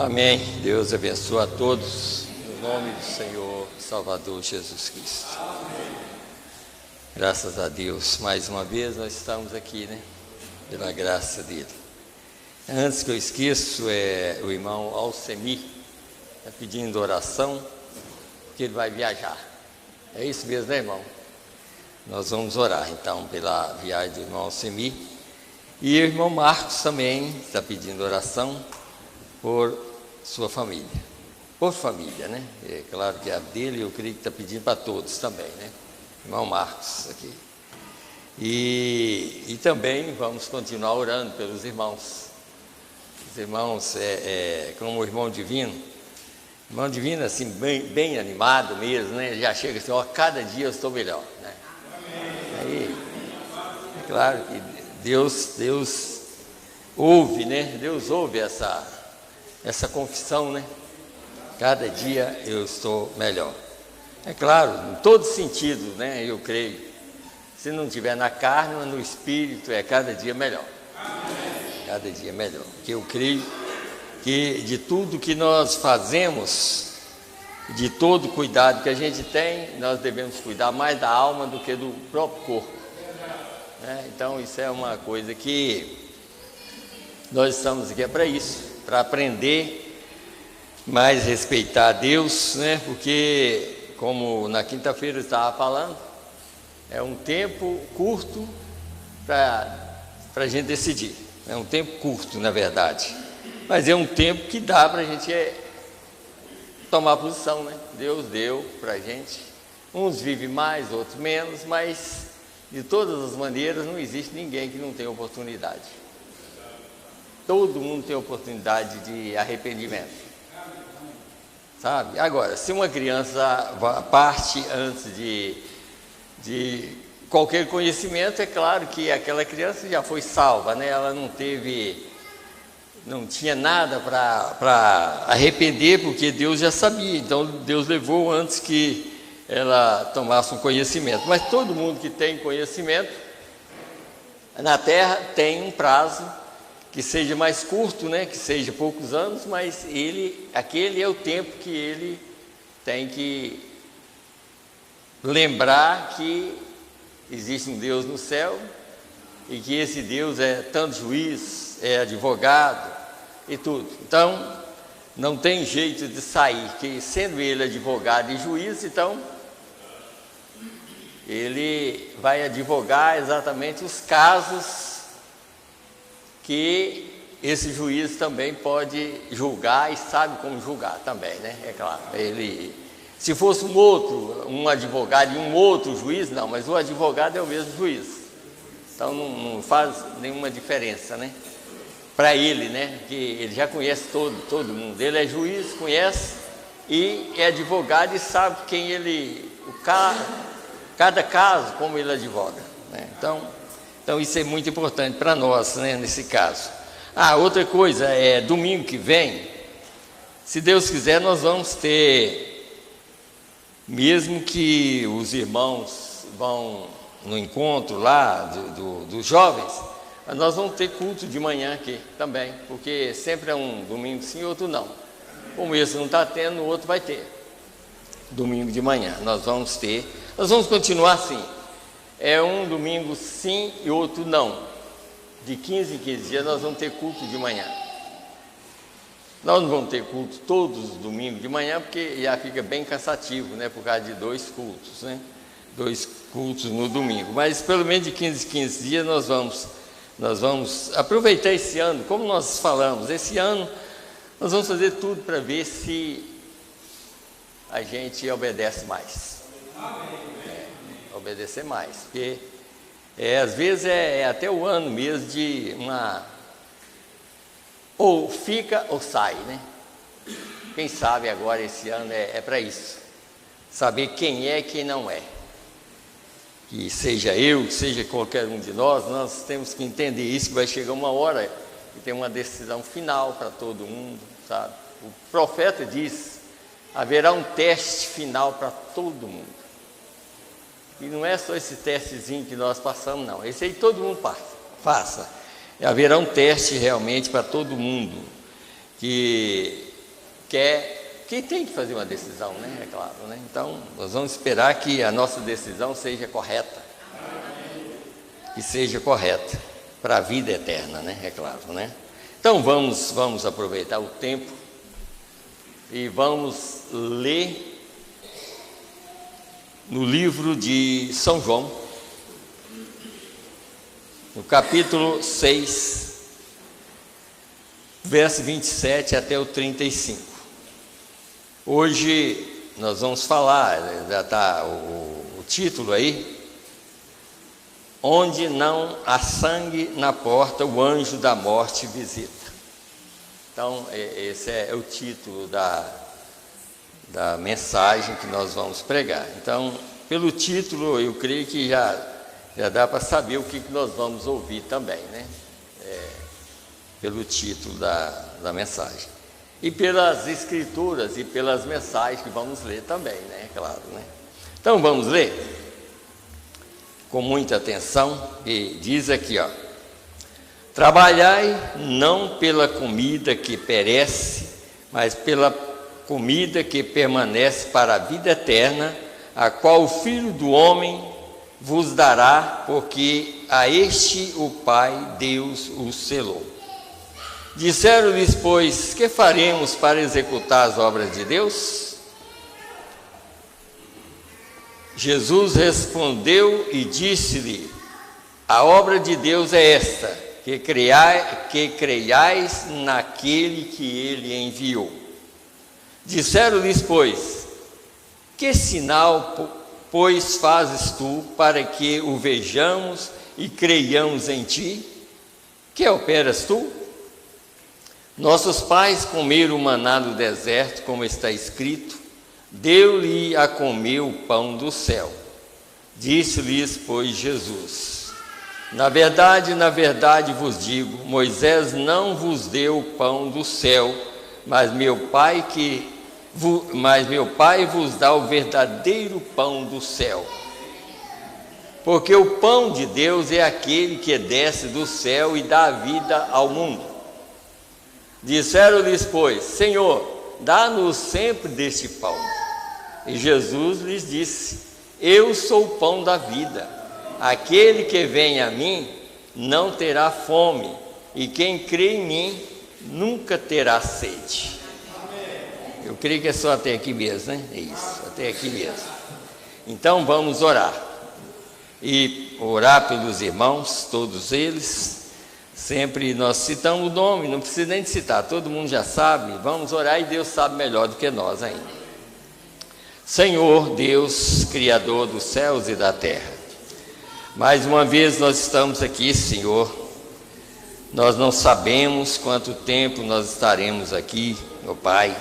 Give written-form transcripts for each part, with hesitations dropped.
Amém. Deus abençoe a todos, no nome do Senhor Salvador Jesus Cristo. Graças a Deus, mais uma vez nós estamos aqui, né? Pela graça dele. Antes que eu esqueça, o irmão Alcemir está pedindo oração, porque ele vai viajar. É isso mesmo, né, irmão? Nós vamos orar, então, pela viagem do irmão Alcemir. E o irmão Marcos também está pedindo oração por sua família. Por família, né? É claro que a dele eu creio que está pedindo para todos também, né? Irmão Marcos aqui. E também vamos continuar orando pelos irmãos. Os irmãos, como o irmão Divino. Irmão Divino, assim, bem animado mesmo, né? Já chega assim, ó, cada dia eu estou melhor, né? Aí, é claro que Deus ouve, né? Deus ouve essa confissão, né? Cada dia eu estou melhor. É claro, em todo sentido, né? Eu creio. Se não tiver na carne, mas no espírito, é cada dia melhor. Cada dia melhor. Porque eu creio que de tudo que nós fazemos, de todo cuidado que a gente tem, nós devemos cuidar mais da alma do que do próprio corpo. Então isso é uma coisa que nós estamos aqui para isso, para aprender mais respeitar a Deus, né? Porque, como na quinta-feira eu estava falando, é um tempo curto para a gente decidir. É um tempo curto, na verdade, mas é um tempo que dá para a gente tomar posição, né? Deus deu para a gente. Uns vivem mais, outros menos, mas de todas as maneiras não existe ninguém que não tenha oportunidade. Todo mundo tem oportunidade de arrependimento, sabe? Agora, se uma criança parte antes de qualquer conhecimento, é claro que aquela criança já foi salva, né? Ela não tinha nada para arrepender, porque Deus já sabia. Então Deus levou antes que ela tomasse um conhecimento. Mas todo mundo que tem conhecimento na terra tem um prazo que seja mais curto, né? Que seja poucos anos, mas aquele é o tempo que ele tem que lembrar que existe um Deus no céu e que esse Deus é tanto juiz, é advogado e tudo. Então não tem jeito de sair, que sendo ele advogado e juiz, então ele vai advogar exatamente os casos que esse juiz também pode julgar e sabe como julgar também, né? É claro, se fosse um advogado e um outro juiz, não, mas o advogado é o mesmo juiz, então não faz nenhuma diferença, né? Para ele, né? Que ele já conhece todo mundo, ele é juiz, conhece e é advogado e sabe quem cada caso, como ele advoga, né? Então isso é muito importante para nós, né, nesse caso. Outra coisa, domingo que vem, se Deus quiser, nós vamos ter, mesmo que os irmãos vão no encontro lá dos jovens, nós vamos ter culto de manhã aqui também, porque sempre é um domingo sim e outro não. Como esse não está tendo, o outro vai ter. Domingo de manhã nós vamos ter, nós vamos continuar assim. É um domingo sim e outro não. De 15 em 15 dias nós vamos ter culto de manhã. Nós não vamos ter culto todos os domingos de manhã, porque já fica bem cansativo, né? Por causa de 2 cultos, né? 2 cultos no domingo. Mas pelo menos de 15 em 15 dias nós vamos aproveitar esse ano, como nós falamos, esse ano nós vamos fazer tudo para ver se a gente obedece mais. Obedecer mais, porque às vezes é até o ano mesmo de ou fica ou sai, né? Quem sabe agora esse ano é para isso, saber quem é e quem não é, que seja eu, que seja qualquer um de nós temos que entender isso, que vai chegar uma hora e tem uma decisão final para todo mundo, sabe? O profeta diz, haverá um teste final para todo mundo. E não é só esse testezinho que nós passamos, não. Esse aí todo mundo faça. Haverá um teste realmente para todo mundo, que que tem que fazer uma decisão, né? É claro, né? Então, nós vamos esperar que a nossa decisão seja correta. Que seja correta para a vida eterna, né? É claro, né? Então, vamos aproveitar o tempo e vamos ler no livro de São João, no capítulo 6, verso 27 até o 35. Hoje nós vamos falar, já está o título aí, onde não há sangue na porta, o anjo da morte visita. Então, esse é o título da mensagem que nós vamos pregar. Então, pelo título, eu creio que já dá para saber o que nós vamos ouvir também, né? Pelo título da mensagem. E pelas escrituras e pelas mensagens que vamos ler também, né? Claro, né? Então, vamos ler com muita atenção, e diz aqui, ó: trabalhai não pela comida que perece, mas pela comida que permanece para a vida eterna, a qual o Filho do Homem vos dará, porque a este o Pai Deus o selou. Disseram-lhes, pois, que faremos para executar as obras de Deus? Jesus respondeu e disse-lhe: a obra de Deus é esta, que creiais naquele que ele enviou. Disseram-lhes, pois, que sinal, pois, fazes tu para que o vejamos e creiamos em ti? Que operas tu? Nossos pais comeram o maná no deserto, como está escrito: deu-lhe a comer o pão do céu. Disse-lhes, pois, Jesus: na verdade vos digo, Moisés não vos deu o pão do céu, mas meu Pai vos dá o verdadeiro pão do céu. Porque o pão de Deus é aquele que desce do céu e dá vida ao mundo. Disseram-lhes, pois: Senhor, dá-nos sempre deste pão. E Jesus lhes disse: eu sou o pão da vida. Aquele que vem a mim não terá fome, e quem crê em mim nunca terá sede. Eu creio que é só até aqui mesmo, né? É isso, até aqui mesmo. Então vamos orar. E orar pelos irmãos, todos eles. Sempre nós citamos o nome, não precisa nem de citar, todo mundo já sabe. Vamos orar e Deus sabe melhor do que nós ainda. Senhor Deus, Criador dos céus e da terra, mais uma vez nós estamos aqui, Senhor. Nós não sabemos quanto tempo nós estaremos aqui, meu Pai.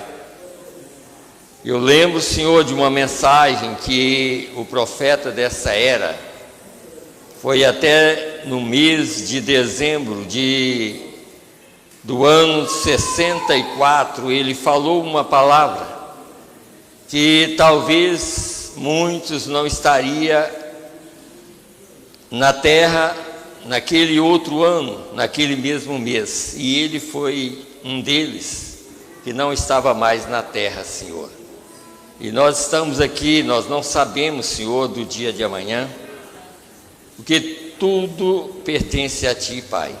Eu lembro, Senhor, de uma mensagem que o profeta dessa era, foi até no mês de dezembro do ano 64, ele falou uma palavra que talvez muitos não estariam na terra naquele outro ano, naquele mesmo mês, e ele foi um deles que não estava mais na terra, Senhor. E nós estamos aqui, nós não sabemos, Senhor, do dia de amanhã, porque tudo pertence a Ti, Pai.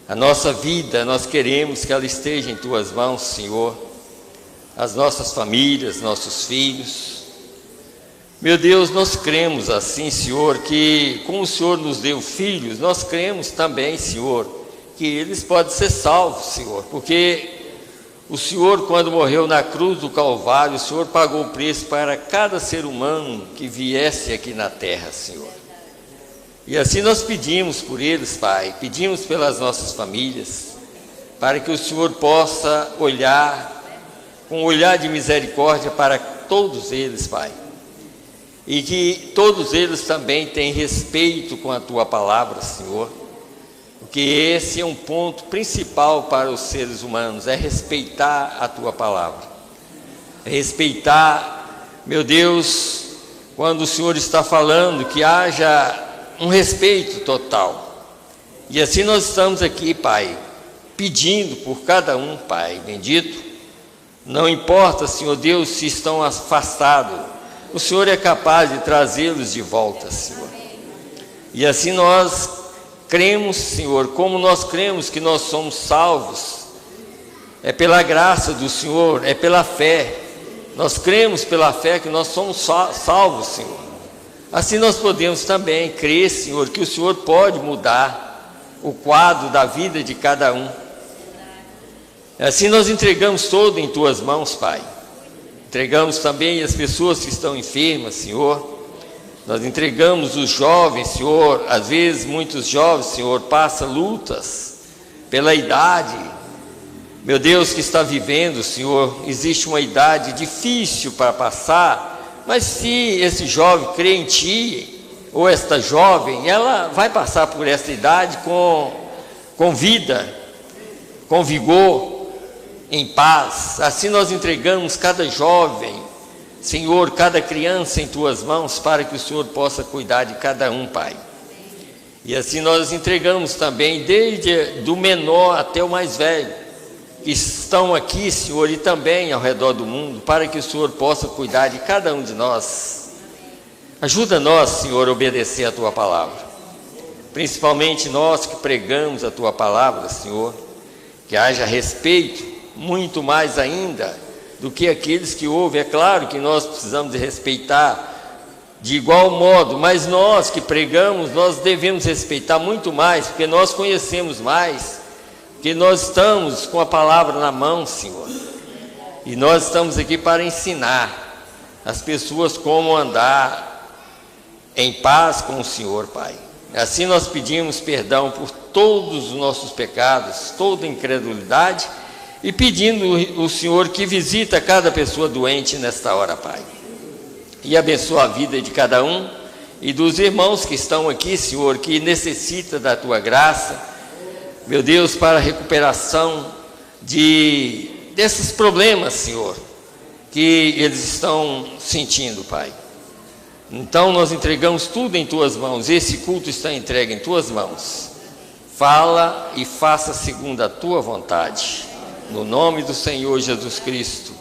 A nossa vida, nós queremos que ela esteja em Tuas mãos, Senhor. As nossas famílias, nossos filhos. Meu Deus, nós cremos assim, Senhor, que como o Senhor nos deu filhos, nós cremos também, Senhor, que eles podem ser salvos, Senhor, porque o Senhor, quando morreu na cruz do Calvário, o Senhor pagou o preço para cada ser humano que viesse aqui na terra, Senhor. E assim nós pedimos por eles, Pai, pedimos pelas nossas famílias, para que o Senhor possa olhar com um olhar de misericórdia para todos eles, Pai. E que todos eles também tenham respeito com a Tua palavra, Senhor. Porque esse é um ponto principal para os seres humanos, é respeitar a Tua palavra. É respeitar, meu Deus, quando o Senhor está falando, que haja um respeito total. E assim nós estamos aqui, Pai, pedindo por cada um, Pai bendito, Não importa, Senhor Deus, se estão afastados, o Senhor é capaz de trazê-los de volta, Senhor. E assim nós cremos, Senhor, como nós cremos que nós somos salvos, é pela graça do Senhor, é pela fé. Nós cremos pela fé que nós somos salvos, Senhor. Assim nós podemos também crer, Senhor, que o Senhor pode mudar o quadro da vida de cada um. Assim nós entregamos todo em Tuas mãos, Pai. Entregamos também as pessoas que estão enfermas, Senhor. Nós entregamos os jovens, Senhor. Às vezes muitos jovens, Senhor, passam lutas pela idade. Meu Deus, que está vivendo, Senhor, existe uma idade difícil para passar, mas se esse jovem crê em Ti, ou esta jovem, ela vai passar por esta idade com vida, com vigor, em paz. Assim nós entregamos cada jovem, Senhor, cada criança em Tuas mãos, para que o Senhor possa cuidar de cada um, Pai. E assim nós entregamos também, desde do menor até o mais velho, que estão aqui, Senhor, e também ao redor do mundo, para que o Senhor possa cuidar de cada um de nós. Ajuda nós, Senhor, a obedecer a Tua palavra, principalmente nós que pregamos a Tua palavra, Senhor, que haja respeito, muito mais ainda do que aqueles que ouvem. É claro que nós precisamos de respeitar de igual modo, mas nós que pregamos, nós devemos respeitar muito mais, porque nós conhecemos mais, porque nós estamos com a palavra na mão, Senhor, e nós estamos aqui para ensinar as pessoas como andar em paz com o Senhor, Pai. Assim nós pedimos perdão por todos os nossos pecados, toda incredulidade, e pedindo o Senhor que visita cada pessoa doente nesta hora, Pai, e abençoa a vida de cada um e dos irmãos que estão aqui, Senhor, que necessita da Tua graça, meu Deus, para a recuperação desses problemas, Senhor, que eles estão sentindo, Pai. Então nós entregamos tudo em Tuas mãos. Esse culto está entregue em Tuas mãos. Fala e faça segundo a Tua vontade. No nome do Senhor Jesus Cristo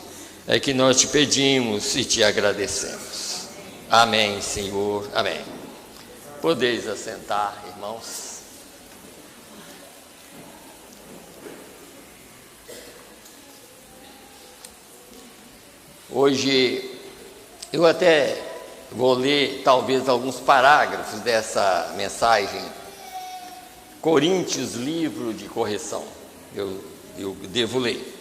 é que nós te pedimos e te agradecemos. Amém, Senhor. Amém. Podeis assentar, irmãos. Hoje eu até vou ler talvez alguns parágrafos dessa mensagem. Coríntios, livro de correção. Eu devo ler.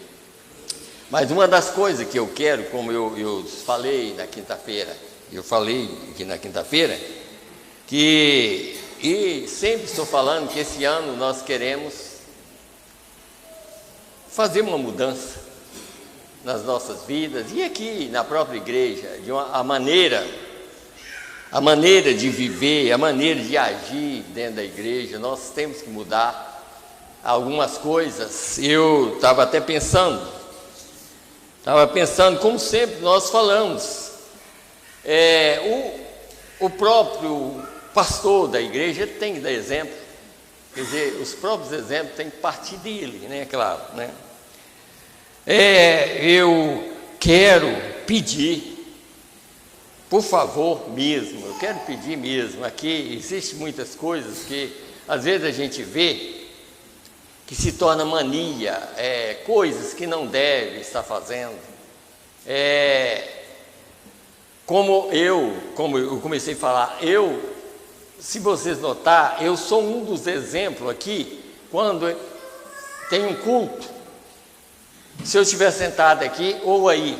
Mas uma das coisas que eu quero, como eu falei na quinta-feira, e sempre estou falando que esse ano nós queremos fazer uma mudança nas nossas vidas, e aqui na própria igreja, a maneira de viver, a maneira de agir dentro da igreja, nós temos que mudar algumas coisas. Eu estava até pensando, como sempre nós falamos, o próprio pastor da igreja tem que dar exemplo, quer dizer, os próprios exemplos têm que partir dele, né? Claro, né? Eu quero pedir, por favor mesmo, eu quero pedir mesmo, aqui existem muitas coisas que às vezes a gente vê que se torna mania, coisas que não deve estar fazendo. Como eu comecei a falar, se vocês notar, eu sou um dos exemplos aqui, quando tem um culto, se eu estiver sentado aqui ou aí,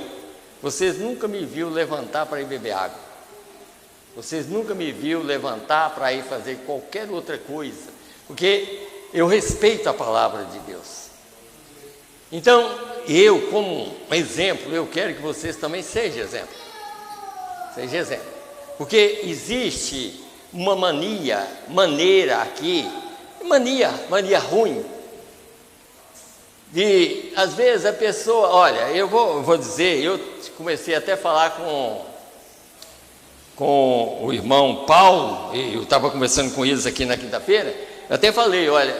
vocês nunca me viram levantar para ir beber água, vocês nunca me viram levantar para ir fazer qualquer outra coisa, porque eu respeito a palavra de Deus. Então, eu, como exemplo, eu quero que vocês também sejam exemplo. Seja exemplo. Porque existe uma maneira aqui, mania ruim, de, às vezes a pessoa, olha, eu vou dizer, eu comecei até a falar com o irmão Paulo, eu estava conversando com eles aqui na quinta-feira, eu até falei, olha,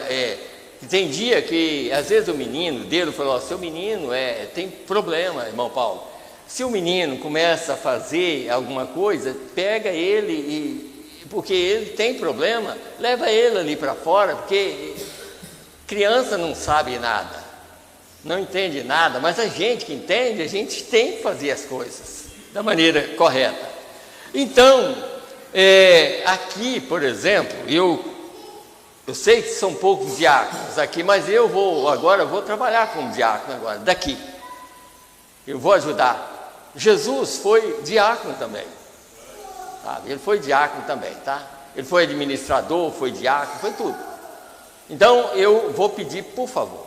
Tem dia que, às vezes, o menino dele falou: seu menino tem problema, irmão Paulo. Se o menino começa a fazer alguma coisa, pega ele, porque ele tem problema, leva ele ali para fora, porque criança não sabe nada, não entende nada, mas a gente que entende, a gente tem que fazer as coisas da maneira correta. Então, aqui, por exemplo, eu sei que são poucos diáconos aqui, mas eu vou trabalhar como diácono agora, daqui. Eu vou ajudar. Jesus foi diácono também, sabe? Ele foi diácono também, tá? Ele foi administrador, foi diácono, foi tudo. Então, eu vou pedir, por favor,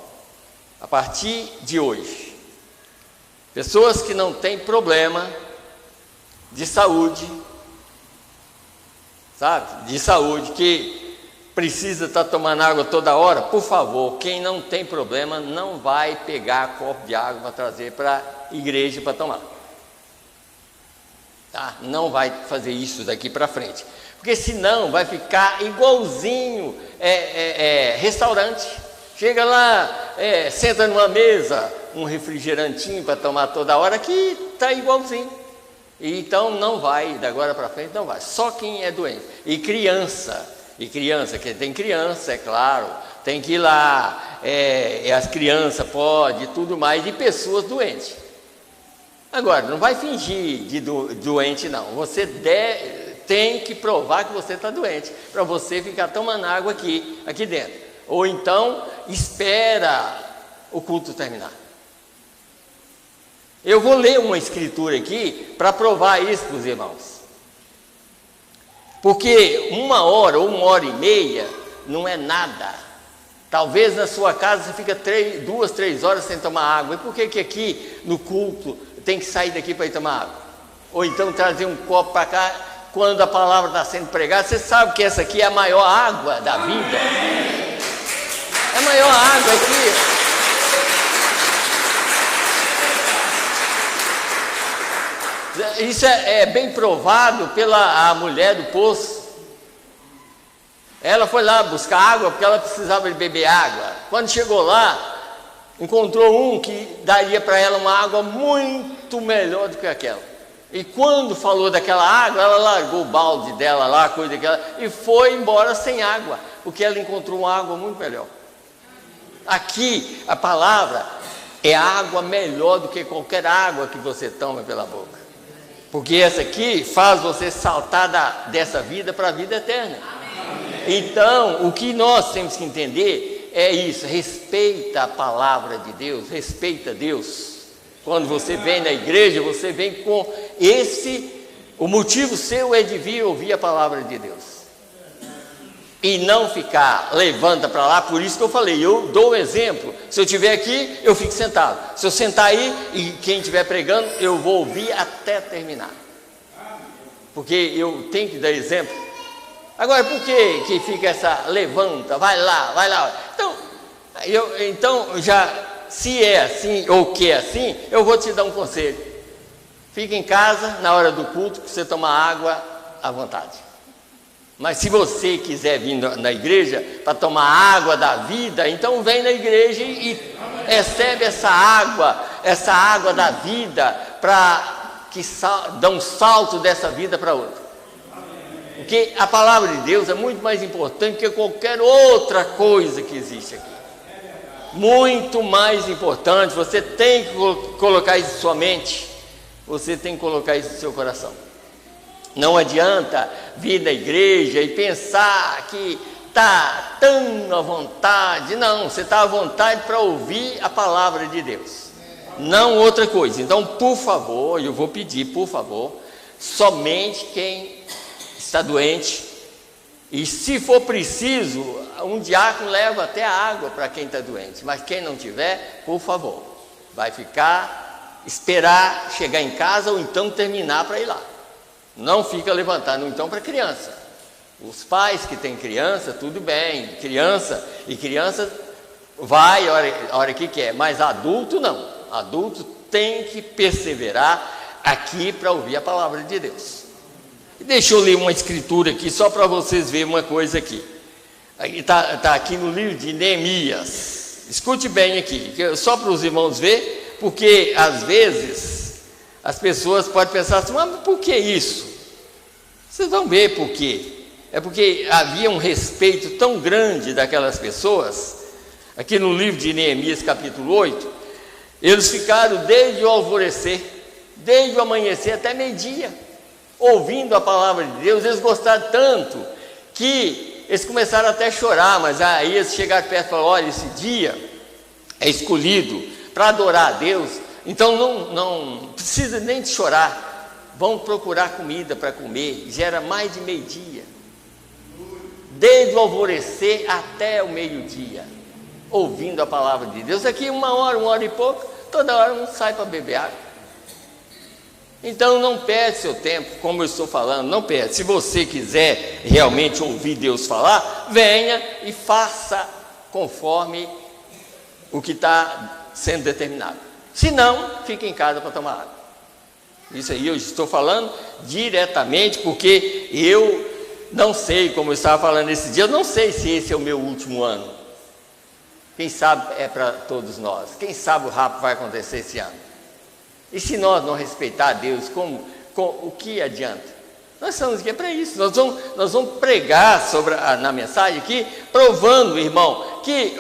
a partir de hoje, pessoas que não têm problema de saúde, sabe? De saúde, que precisa estar tomando água toda hora, por favor, quem não tem problema, não vai pegar copo de água para trazer para a igreja para tomar. Tá? Não vai fazer isso daqui para frente, porque senão vai ficar igualzinho restaurante. Chega lá, senta numa mesa, um refrigerantinho para tomar toda hora, que está igualzinho. E então não vai, da agora para frente não vai, só quem é doente. E criança, quem tem criança, é claro, tem que ir lá, as crianças podem, tudo mais, e pessoas doentes. Agora, não vai fingir de doente, não. Você tem que provar que você está doente, para você ficar tomando água aqui dentro. Ou então, espera o culto terminar. Eu vou ler uma escritura aqui, para provar isso para os irmãos. Porque 1 hora ou 1h30 não é nada. Talvez na sua casa você fica 2, 3 horas sem tomar água. E por que aqui no culto tem que sair daqui para ir tomar água? Ou então trazer um copo para cá quando a palavra está sendo pregada? Você sabe que essa aqui é a maior água da vida. É a maior água aqui. Isso é bem provado pela mulher do poço. Ela foi lá buscar água porque ela precisava de beber água. Quando chegou lá, encontrou um que daria para ela uma água muito melhor do que aquela. E quando falou daquela água, ela largou o balde dela lá, coisa daquela, e foi embora sem água, porque ela encontrou uma água muito melhor. Aqui, a palavra é água melhor do que qualquer água que você toma pela boca. Porque essa aqui faz você saltar dessa vida para a vida eterna. Então, o que nós temos que entender é isso: respeita a palavra de Deus, respeita Deus. Quando você vem na igreja, você vem com o motivo seu é de vir ouvir a palavra de Deus. E não ficar, levanta para lá. Por isso que eu falei, eu dou um exemplo. Se eu estiver aqui, eu fico sentado. Se eu sentar aí e quem estiver pregando, eu vou ouvir até terminar. Porque eu tenho que dar exemplo. Agora, por que fica essa levanta, vai lá. Então já, se é assim ou que é assim, eu vou te dar um conselho. Fica em casa, na hora do culto, para você tomar água à vontade. Mas se você quiser vir na igreja para tomar água da vida, então vem na igreja e recebe essa água da vida, para que dá um salto dessa vida para outra. Porque a palavra de Deus é muito mais importante que qualquer outra coisa que existe aqui. Muito mais importante. Você tem que colocar isso em sua mente, você tem que colocar isso no seu coração. Não adianta vir na igreja e pensar que está tão à vontade. Não, você está à vontade para ouvir a palavra de Deus, não outra coisa. Então, por favor, eu vou pedir, por favor, somente quem está doente, e se for preciso, um diácono leva até a água para quem está doente. Mas quem não tiver, por favor, vai esperar chegar em casa ou então terminar para ir lá. Não fica levantando então para criança. Os pais que têm criança, tudo bem, criança vai a hora que quer, mas adulto não. Adulto tem que perseverar aqui para ouvir a palavra de Deus. Deixa eu ler uma escritura aqui só para vocês verem uma coisa aqui. Está aqui no livro de Neemias. Escute bem aqui, só para os irmãos verem, porque às vezes as pessoas podem pensar assim, mas por que isso? Vocês vão ver por quê. É porque havia um respeito tão grande daquelas pessoas. Aqui no livro de Neemias, capítulo 8, eles ficaram desde o alvorecer, desde o amanhecer até meio-dia, ouvindo a palavra de Deus. Eles gostaram tanto que eles começaram até a chorar, mas aí eles chegaram perto e falaram, olha, esse dia é escolhido para adorar a Deus, então não precisa nem de chorar, vão procurar comida para comer. Já era mais de meio-dia, desde o alvorecer até o meio-dia, ouvindo a palavra de Deus. Aqui uma hora e pouco, toda hora um sai para beber água. Então não perde seu tempo, como eu estou falando, não perde. Se você quiser realmente ouvir Deus falar, venha e faça conforme o que está sendo determinado. Se não, fique em casa para tomar água. Isso aí eu estou falando diretamente, porque eu não sei, como eu estava falando esse dia, eu não sei se esse é o meu último ano. Quem sabe é para todos nós. Quem sabe o rapto vai acontecer esse ano. E se nós não respeitar a Deus, o que adianta? Nós estamos aqui para isso. Nós vamos pregar na mensagem aqui, provando, irmão, que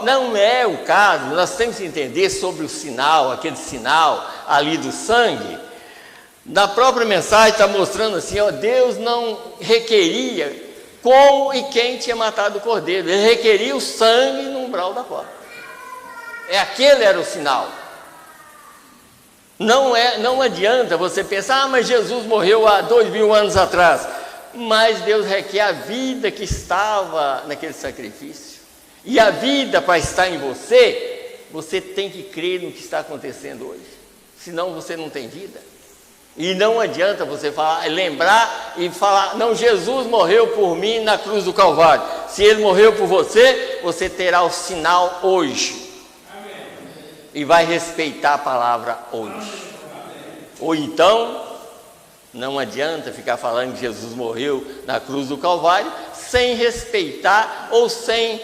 não é o caso. Nós temos que entender sobre o sinal, aquele sinal ali do sangue. Na própria mensagem está mostrando assim, Deus não requeria como e quem tinha matado o cordeiro. Ele requeria o sangue no umbral da porta. Aquele era o sinal. Não adianta você pensar, mas Jesus morreu há 2000 anos atrás. Mas Deus requer a vida que estava naquele sacrifício. E a vida para estar em você tem que crer no que está acontecendo hoje. Senão você não tem vida. E não adianta você lembrar e falar, não, Jesus morreu por mim na cruz do Calvário. Se Ele morreu por você, você terá o sinal hoje. E vai respeitar a palavra hoje. Ou então, não adianta ficar falando que Jesus morreu na cruz do Calvário sem respeitar ou sem...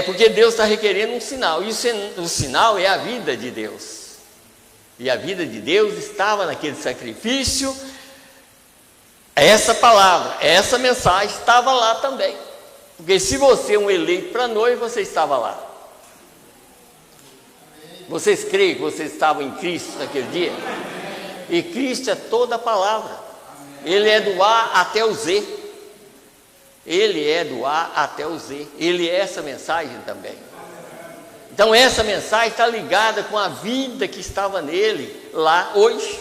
porque Deus está requerendo um sinal. E o sinal é a vida de Deus. E a vida de Deus estava naquele sacrifício. Essa palavra, essa mensagem estava lá também. Porque se você é um eleito para noiva, você estava lá. Vocês creem que vocês estavam em Cristo naquele dia? E Cristo é toda a palavra. Ele é do A até o Z. Ele é do A até o Z. Ele é essa mensagem também. Então essa mensagem está ligada com a vida que estava nele lá hoje.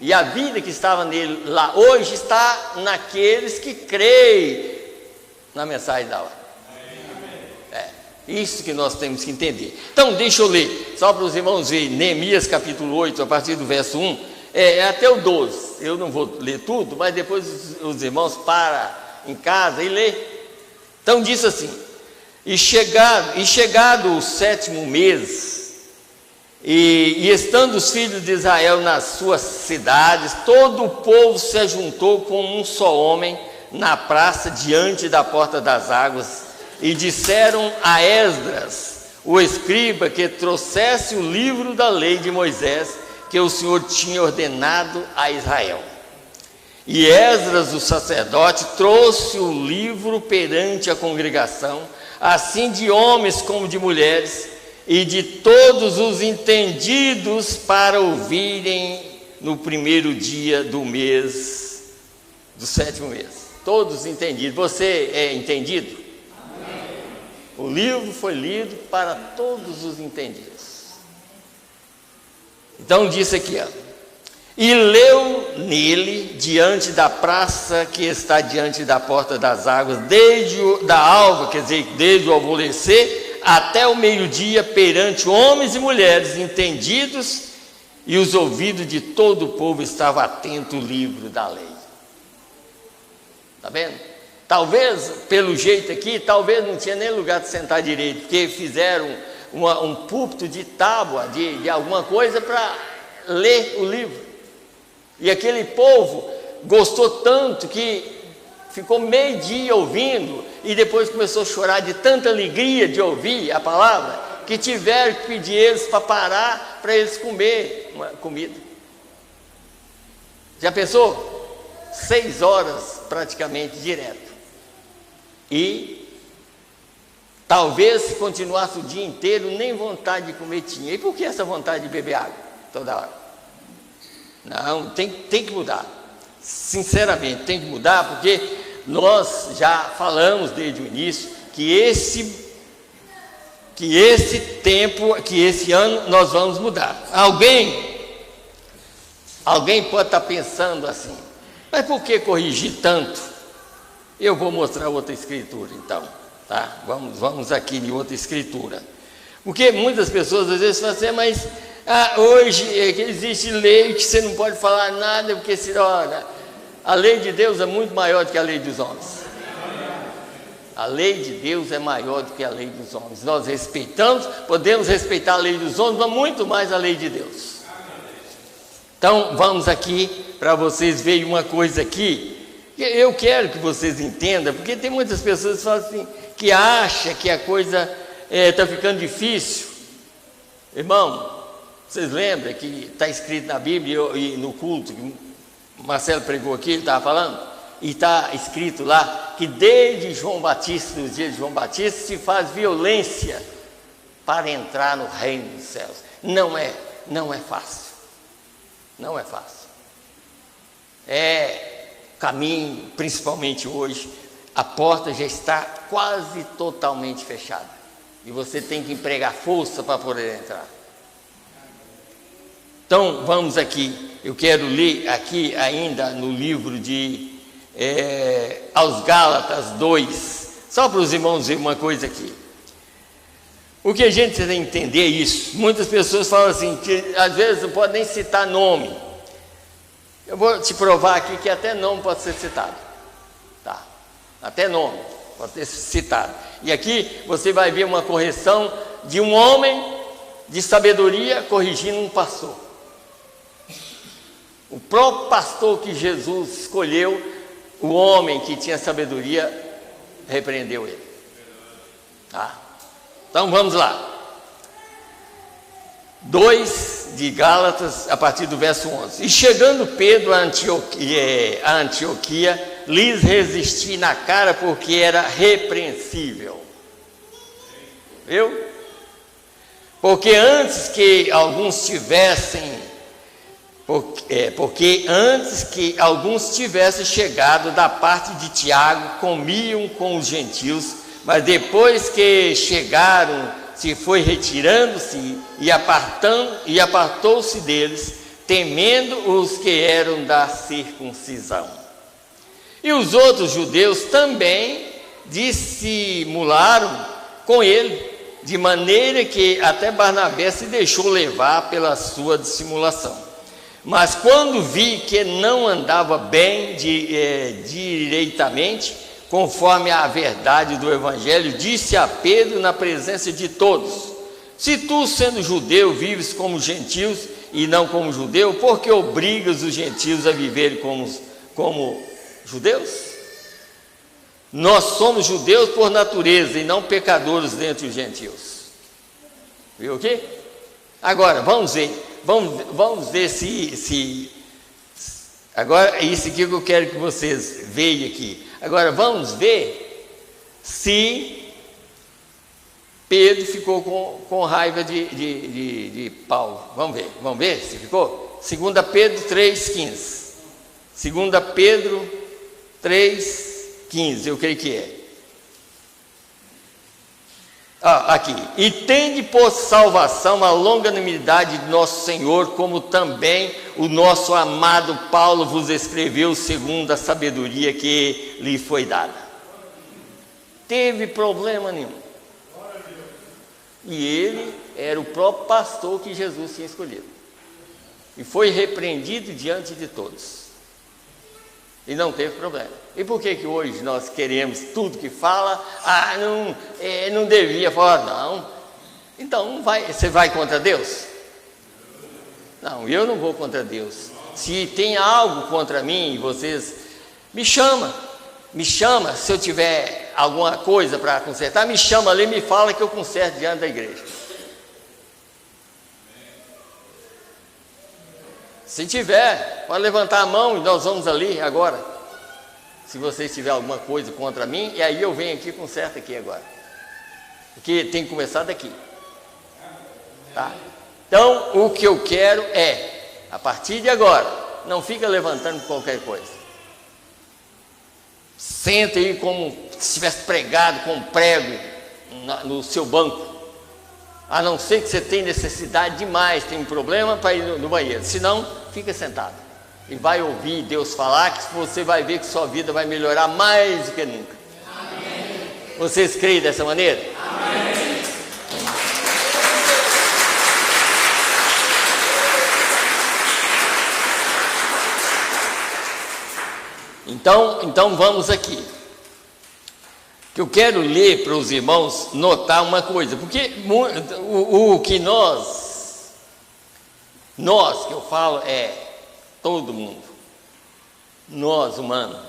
E a vida que estava nele lá hoje está naqueles que creem na mensagem da hora. Isso que nós temos que entender. Então deixa eu ler, só para os irmãos verem, Neemias capítulo 8, a partir do verso 1, até o 12. Eu não vou ler tudo, mas depois os irmãos param em casa e lê. Então diz assim, e chegado o 7º mês, e estando os filhos de Israel nas suas cidades, todo o povo se ajuntou como um só homem na praça diante da porta das águas, e disseram a Esdras, o escriba, que trouxesse o livro da lei de Moisés, que o Senhor tinha ordenado a Israel. E Esdras, o sacerdote, trouxe o livro perante a congregação, assim de homens como de mulheres, e de todos os entendidos, para ouvirem no primeiro dia do mês, do 7º mês. Todos entendidos. Você é entendido? O livro foi lido para todos os entendidos. Então disse aqui, e leu nele, diante da praça que está diante da porta das águas, desde da alva, quer dizer, desde o alvorecer até o meio-dia, perante homens e mulheres entendidos, e os ouvidos de todo o povo estavam atentos ao livro da lei. Está vendo? Talvez, pelo jeito aqui, talvez não tinha nem lugar de sentar direito, porque fizeram um púlpito de tábua, de alguma coisa para ler o livro. E aquele povo gostou tanto que ficou meio dia ouvindo, e depois começou a chorar de tanta alegria de ouvir a palavra, que tiveram que pedir eles para parar, para eles comer uma comida. Já pensou? 6 horas praticamente direto. E talvez se continuasse o dia inteiro, nem vontade de comer tinha. E por que essa vontade de beber água toda hora? Não, tem que mudar. Sinceramente, tem que mudar, porque nós já falamos desde o início que esse ano nós vamos mudar. Alguém pode estar pensando assim, mas por que corrigir tanto? Eu vou mostrar outra escritura então, tá? Vamos aqui em outra escritura. Porque muitas pessoas às vezes falam assim, mas hoje existe lei que você não pode falar nada, porque a lei de Deus é muito maior do que a lei dos homens. A lei de Deus é maior do que a lei dos homens. Nós respeitamos, podemos respeitar a lei dos homens, mas muito mais a lei de Deus. Então, vamos aqui para vocês verem uma coisa aqui. Eu quero que vocês entendam, porque tem muitas pessoas que falam assim, que acham que a coisa está ficando difícil. Irmão, vocês lembram que está escrito na Bíblia e no culto, que o Marcelo pregou aqui, ele estava falando? E está escrito lá que desde João Batista, nos dias de João Batista, se faz violência para entrar no reino dos céus. Não é fácil. Não é fácil. Caminho, principalmente hoje, a porta já está quase totalmente fechada. E você tem que empregar força para poder entrar. Então, vamos aqui. Eu quero ler aqui ainda no livro de aos Gálatas 2, só para os irmãos verem uma coisa aqui. O que a gente precisa entender é isso. Muitas pessoas falam assim, que às vezes não pode nem citar nome. Eu vou te provar aqui que até nome pode ser citado, tá? Até nome pode ser citado. E aqui você vai ver uma correção de um homem de sabedoria corrigindo um pastor. O próprio pastor que Jesus escolheu, o homem que tinha sabedoria, repreendeu ele. Tá? Então vamos lá. 2 de Gálatas, a partir do verso 11. E chegando Pedro a Antioquia, lhes resisti na cara, porque era repreensível. Viu? Porque antes que alguns tivessem chegado da parte de Tiago, comiam com os gentios, mas depois que chegaram, se foi retirando-se e apartou-se deles, temendo os que eram da circuncisão. E os outros judeus também dissimularam com ele, de maneira que até Barnabé se deixou levar pela sua dissimulação. Mas quando vi que não andava bem direitamente, conforme a verdade do Evangelho, disse a Pedro na presença de todos: se tu, sendo judeu, vives como gentios e não como judeu, por que obrigas os gentios a viverem como judeus? Nós somos judeus por natureza e não pecadores dentre os gentios. Viu aqui? Agora, vamos ver se agora é isso aqui que eu quero que vocês vejam aqui. Agora vamos ver se Pedro ficou com raiva de Paulo. Vamos ver se ficou? 2 Pedro 3,15. 2 Pedro 3,15, eu creio que é. Aqui. E tende por salvação a longanimidade de nosso Senhor, como também o nosso amado Paulo vos escreveu segundo a sabedoria que lhe foi dada. Teve problema nenhum. E ele era o próprio pastor que Jesus tinha escolhido. E foi repreendido diante de todos. E não teve problema. E por que hoje nós queremos tudo que fala? Não devia falar, não. Então você vai contra Deus? Não, eu não vou contra Deus. Se tem algo contra mim, vocês me chamam. Me chama, se eu tiver alguma coisa para consertar, me chama ali, me fala que eu conserto diante da igreja. Se tiver, pode levantar a mão e nós vamos ali agora. Se vocês tiverem alguma coisa contra mim, e aí eu venho aqui e conserto aqui agora. Porque tem que começar daqui. Tá? Então, o que eu quero é, a partir de agora, não fica levantando qualquer coisa. Senta aí como se estivesse pregado com um prego no seu banco. A não ser que você tenha necessidade demais, tem um problema para ir no banheiro. Se não, fica sentado. E vai ouvir Deus falar, que você vai ver que sua vida vai melhorar mais do que nunca. Amém. Vocês creem dessa maneira? Amém. Então vamos aqui. Que eu quero ler para os irmãos notar uma coisa, porque o que nós que eu falo é todo mundo, nós humanos,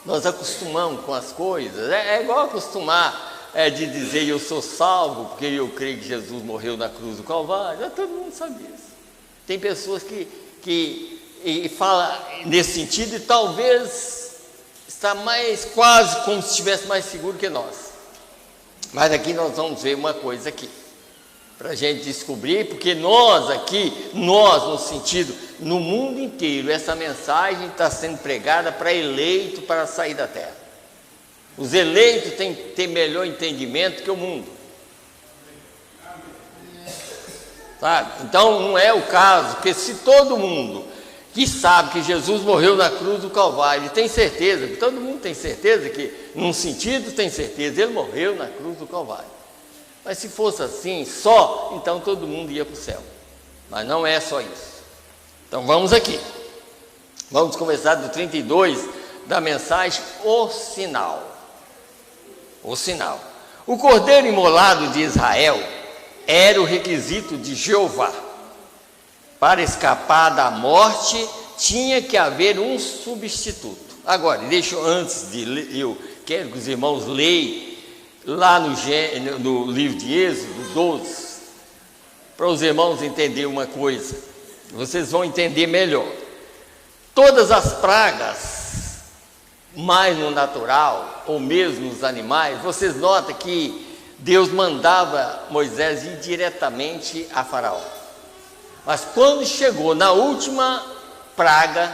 nós acostumamos com as coisas, é igual acostumar de dizer eu sou salvo porque eu creio que Jesus morreu na cruz do Calvário, todo mundo sabe isso. Tem pessoas que falam nesse sentido e talvez está mais quase como se estivesse mais seguro que nós. Mas aqui nós vamos ver uma coisa aqui, para a gente descobrir, porque nós aqui, no sentido, no mundo inteiro, essa mensagem está sendo pregada para eleito para sair da terra. Os eleitos têm que ter melhor entendimento que o mundo. Sabe? Então não é o caso, porque se todo mundo que sabe que Jesus morreu na cruz do Calvário, ele tem certeza, todo mundo tem certeza que, num sentido, tem certeza, ele morreu na cruz do Calvário. Mas se fosse assim, só, então todo mundo ia para o céu. Mas não é só isso. Então vamos aqui. Vamos começar do 32, da mensagem, o sinal. O sinal. O cordeiro imolado de Israel era o requisito de Jeová. Para escapar da morte, tinha que haver um substituto. Agora, antes de ler, eu quero que os irmãos leiam lá no livro de Êxodo 12, para os irmãos entenderem uma coisa. Vocês vão entender melhor. Todas as pragas, mais no natural, ou mesmo nos animais, vocês notam que Deus mandava Moisés ir diretamente a Faraó. Mas quando chegou na última praga,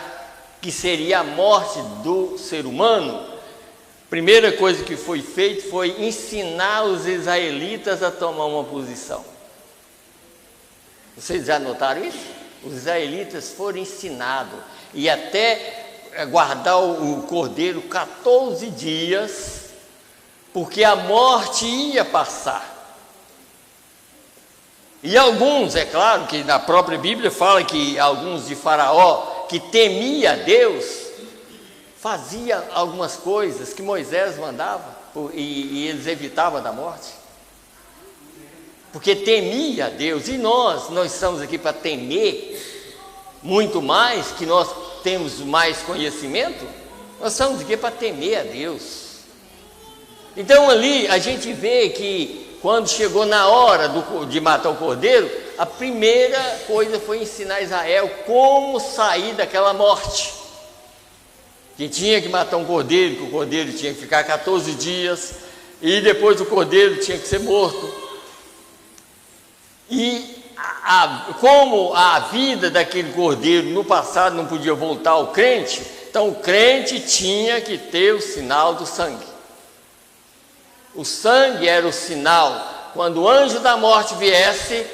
que seria a morte do ser humano, a primeira coisa que foi feita foi ensinar os israelitas a tomar uma posição. Vocês já notaram isso? Os israelitas foram ensinados e até guardar o cordeiro 14 dias, porque a morte ia passar. E alguns, é claro que na própria Bíblia fala que alguns de Faraó, que temia a Deus, fazia algumas coisas que Moisés mandava e eles evitavam da morte. Porque temia a Deus. E nós estamos aqui para temer muito mais, que nós temos mais conhecimento. Nós estamos aqui para temer a Deus. Então ali a gente vê que quando chegou na hora de matar o cordeiro, a primeira coisa foi ensinar Israel como sair daquela morte. Que tinha que matar um cordeiro, que o cordeiro tinha que ficar 14 dias, e depois o cordeiro tinha que ser morto. E como a vida daquele cordeiro no passado não podia voltar ao crente, então o crente tinha que ter o sinal do sangue. O sangue era o sinal. Quando o anjo da morte viesse,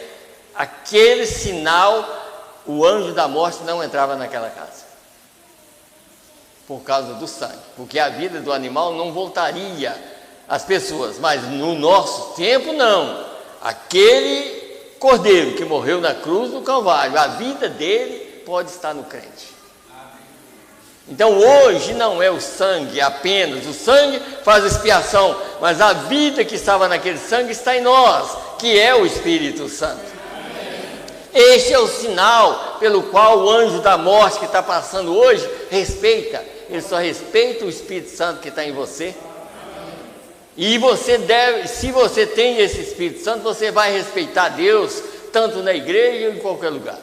aquele sinal, o anjo da morte não entrava naquela casa. Por causa do sangue. Porque a vida do animal não voltaria às pessoas. Mas no nosso tempo, não. Aquele cordeiro que morreu na cruz do Calvário, a vida dele pode estar no crente. Então hoje não é o sangue apenas, o sangue faz expiação, mas a vida que estava naquele sangue está em nós, que é o Espírito Santo. Este é o sinal pelo qual o anjo da morte que está passando hoje respeita. ele só respeita o Espírito Santo que está em você. E você deve, se você tem esse Espírito Santo, você vai respeitar Deus, tanto na igreja ou em qualquer lugar.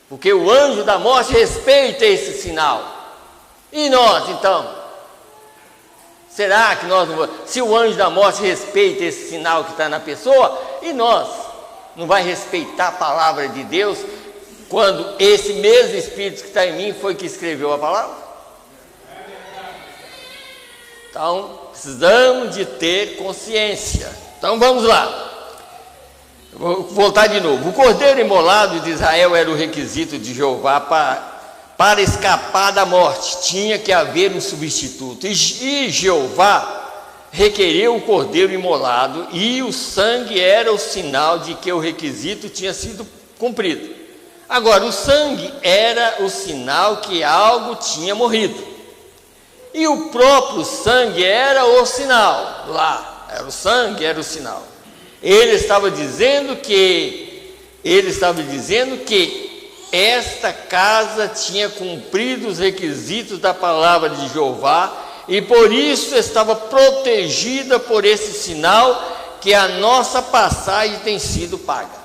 Porque o anjo da morte respeita esse sinal. E nós, então? Será que nós não vamos? Se o anjo da morte respeita esse sinal que está na pessoa, e nós? Não vai respeitar a palavra de Deus, quando esse mesmo Espírito que está em mim foi que escreveu a palavra? Então, precisamos de ter consciência. Então, vamos lá. Eu vou voltar de novo. O cordeiro imolado de Israel era o requisito de Jeová para escapar da morte. Tinha que haver um substituto. E Jeová requeriu o cordeiro imolado, e o sangue era o sinal de que o requisito tinha sido cumprido. Agora, o sangue era o sinal que algo tinha morrido. E o próprio sangue era o sinal. Lá, era o sangue, era o sinal. Ele estava dizendo que esta casa tinha cumprido os requisitos da palavra de Jeová, e por isso estava protegida por esse sinal, que a nossa passagem tem sido paga.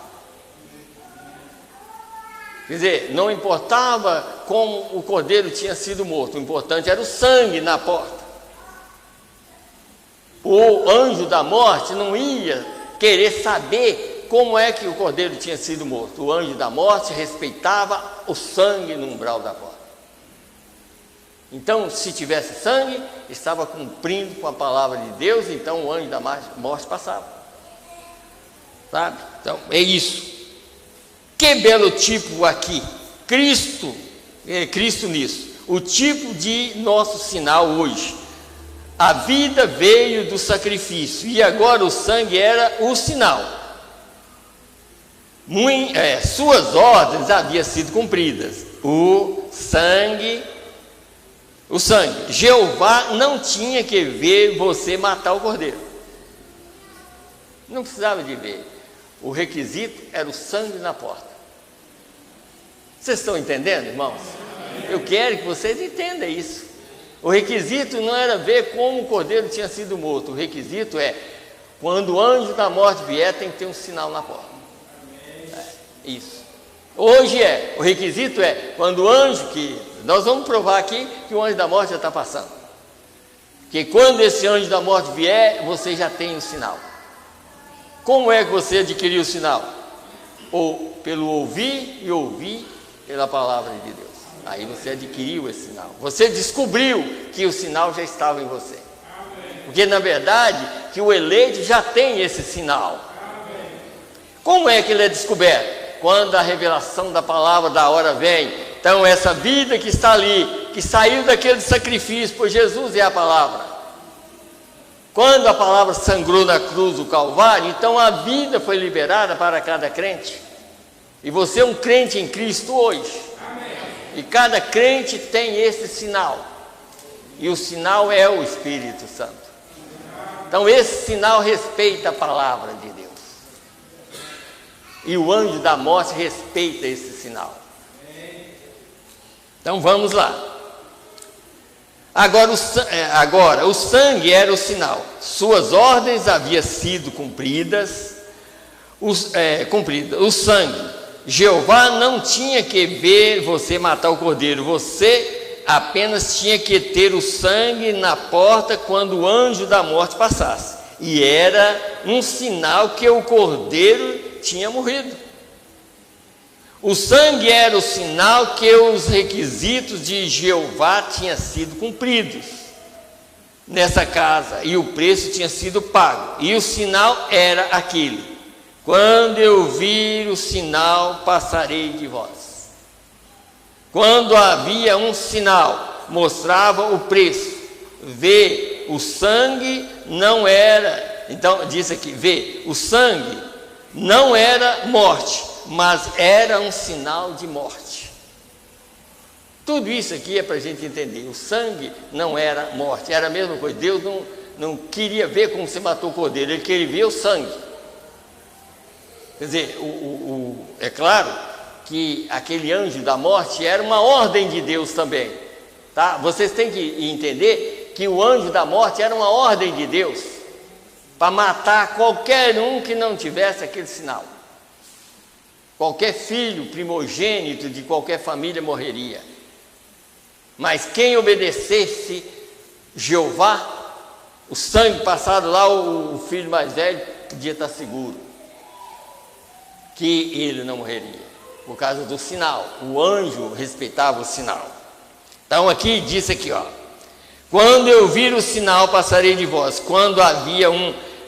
Quer dizer, não importava como o cordeiro tinha sido morto, o importante era o sangue na porta. O anjo da morte não ia querer saber como é que o cordeiro tinha sido morto. O anjo da morte respeitava o sangue no umbral da porta. Então, se tivesse sangue, estava cumprindo com a palavra de Deus, então o anjo da morte passava. Sabe? Então, é isso. Que belo tipo aqui, Cristo nisso, o tipo de nosso sinal hoje. A vida veio do sacrifício, e agora o sangue era o sinal. Suas ordens haviam sido cumpridas. O sangue, Jeová não tinha que ver você matar o cordeiro. Não precisava de ver. O requisito era o sangue na porta. Vocês estão entendendo, irmãos? Eu quero que vocês entendam isso. O requisito não era ver como o cordeiro tinha sido morto. O requisito é, quando o anjo da morte vier, tem que ter um sinal na porta. Isso. Hoje o requisito é, quando o anjo, que nós vamos provar aqui que o anjo da morte já está passando. Que quando esse anjo da morte vier, você já tem o sinal. Como é que você adquiriu o sinal? Ou pelo ouvir e ouvir pela palavra de Deus. Aí você adquiriu esse sinal. Você descobriu que o sinal já estava em você. Porque na verdade que o eleito já tem esse sinal. Como é que ele é descoberto? Quando a revelação da palavra da hora vem. Então essa vida que está ali, que saiu daquele sacrifício, pois Jesus é a palavra. Quando a palavra sangrou na cruz do Calvário, então a vida foi liberada para cada crente. E você é um crente em Cristo hoje. Amém. E cada crente tem esse sinal. E o sinal é o Espírito Santo. Então esse sinal respeita a palavra de Deus. E o anjo da morte respeita esse sinal. Então vamos lá. Agora o sangue era o sinal. Suas ordens haviam sido cumpridas. O sangue. Jeová não tinha que ver você matar o cordeiro. Você apenas tinha que ter o sangue na porta quando o anjo da morte passasse. E era um sinal que o cordeiro tinha morrido. O sangue era o sinal que os requisitos de Jeová tinham sido cumpridos nessa casa, e o preço tinha sido pago, e o sinal era aquele: quando eu vir o sinal, passarei de vós. Quando havia um sinal, mostrava o preço. Vê, o sangue não era, então diz aqui, vê, o sangue não era morte, mas era um sinal de morte. Tudo isso aqui é para a gente entender. O sangue não era morte, era a mesma coisa. Deus não queria ver como você matou o cordeiro, ele queria ver o sangue. Quer dizer, é claro que aquele anjo da morte era uma ordem de Deus também, tá? Vocês têm que entender que o anjo da morte era uma ordem de Deus para matar qualquer um que não tivesse aquele sinal. Qualquer filho primogênito de qualquer família morreria. Mas quem obedecesse Jeová, o sangue passado lá, o filho mais velho podia estar seguro que ele não morreria, por causa do sinal. O anjo respeitava o sinal. Então aqui, disse aqui, ó: quando eu vir o sinal, passarei de vós. Quando havia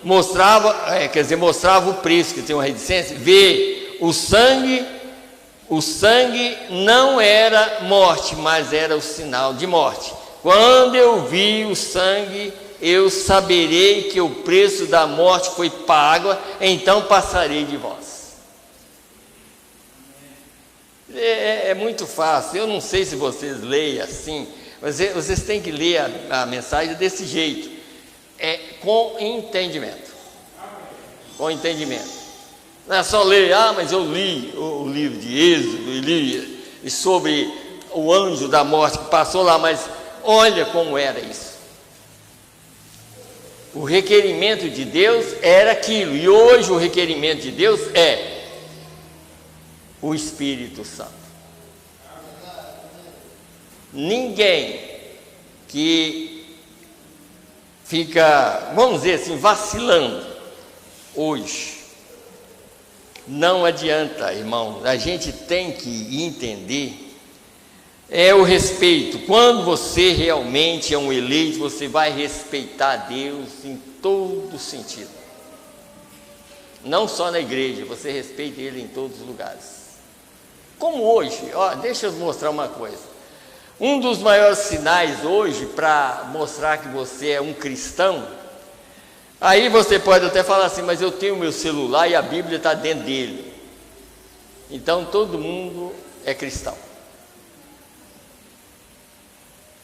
mostrava o preço, que tem uma reticência, vê o sangue não era morte, mas era o sinal de morte. Quando eu vi o sangue, eu saberei que o preço da morte foi pago, então passarei de vós. É muito fácil. Eu não sei se vocês leem assim, mas vocês têm que ler a mensagem desse jeito, com entendimento. Com entendimento. Não é só ler, mas eu li o livro de Êxodo, li sobre o anjo da morte que passou lá, mas olha como era isso. O requerimento de Deus era aquilo, e hoje o requerimento de Deus é o Espírito Santo. Ninguém que fica, vamos dizer assim, vacilando hoje, não adianta, irmão. A gente tem que entender o respeito. Quando você realmente é um eleito, você vai respeitar Deus em todo sentido, não só na igreja, você respeita Ele em todos os lugares. Como hoje, deixa eu mostrar uma coisa. Um dos maiores sinais hoje para mostrar que você é um cristão, aí você pode até falar assim, mas eu tenho meu celular e a Bíblia está dentro dele, então todo mundo é cristão.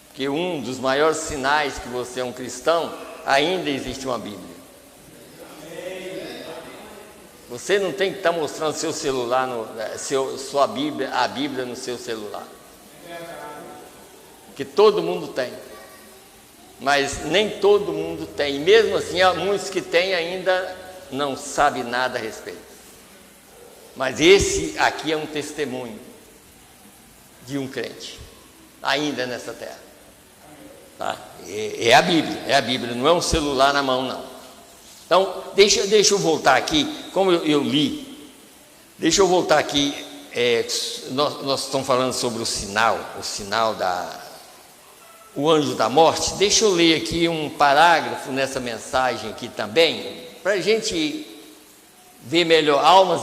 Porque um dos maiores sinais que você é um cristão, ainda existe uma Bíblia. Você não tem que estar mostrando seu celular, a Bíblia no seu celular. Porque todo mundo tem. Mas nem todo mundo tem. E mesmo assim, há muitos que têm ainda não sabem nada a respeito. Mas esse aqui é um testemunho de um crente, ainda nessa terra. Tá? É a Bíblia, não é um celular na mão, não. Então, deixa eu voltar aqui, como eu li, deixa eu voltar aqui, nós estamos falando sobre o sinal o anjo da morte. Deixa eu ler aqui um parágrafo nessa mensagem aqui também, para a gente ver melhor, almas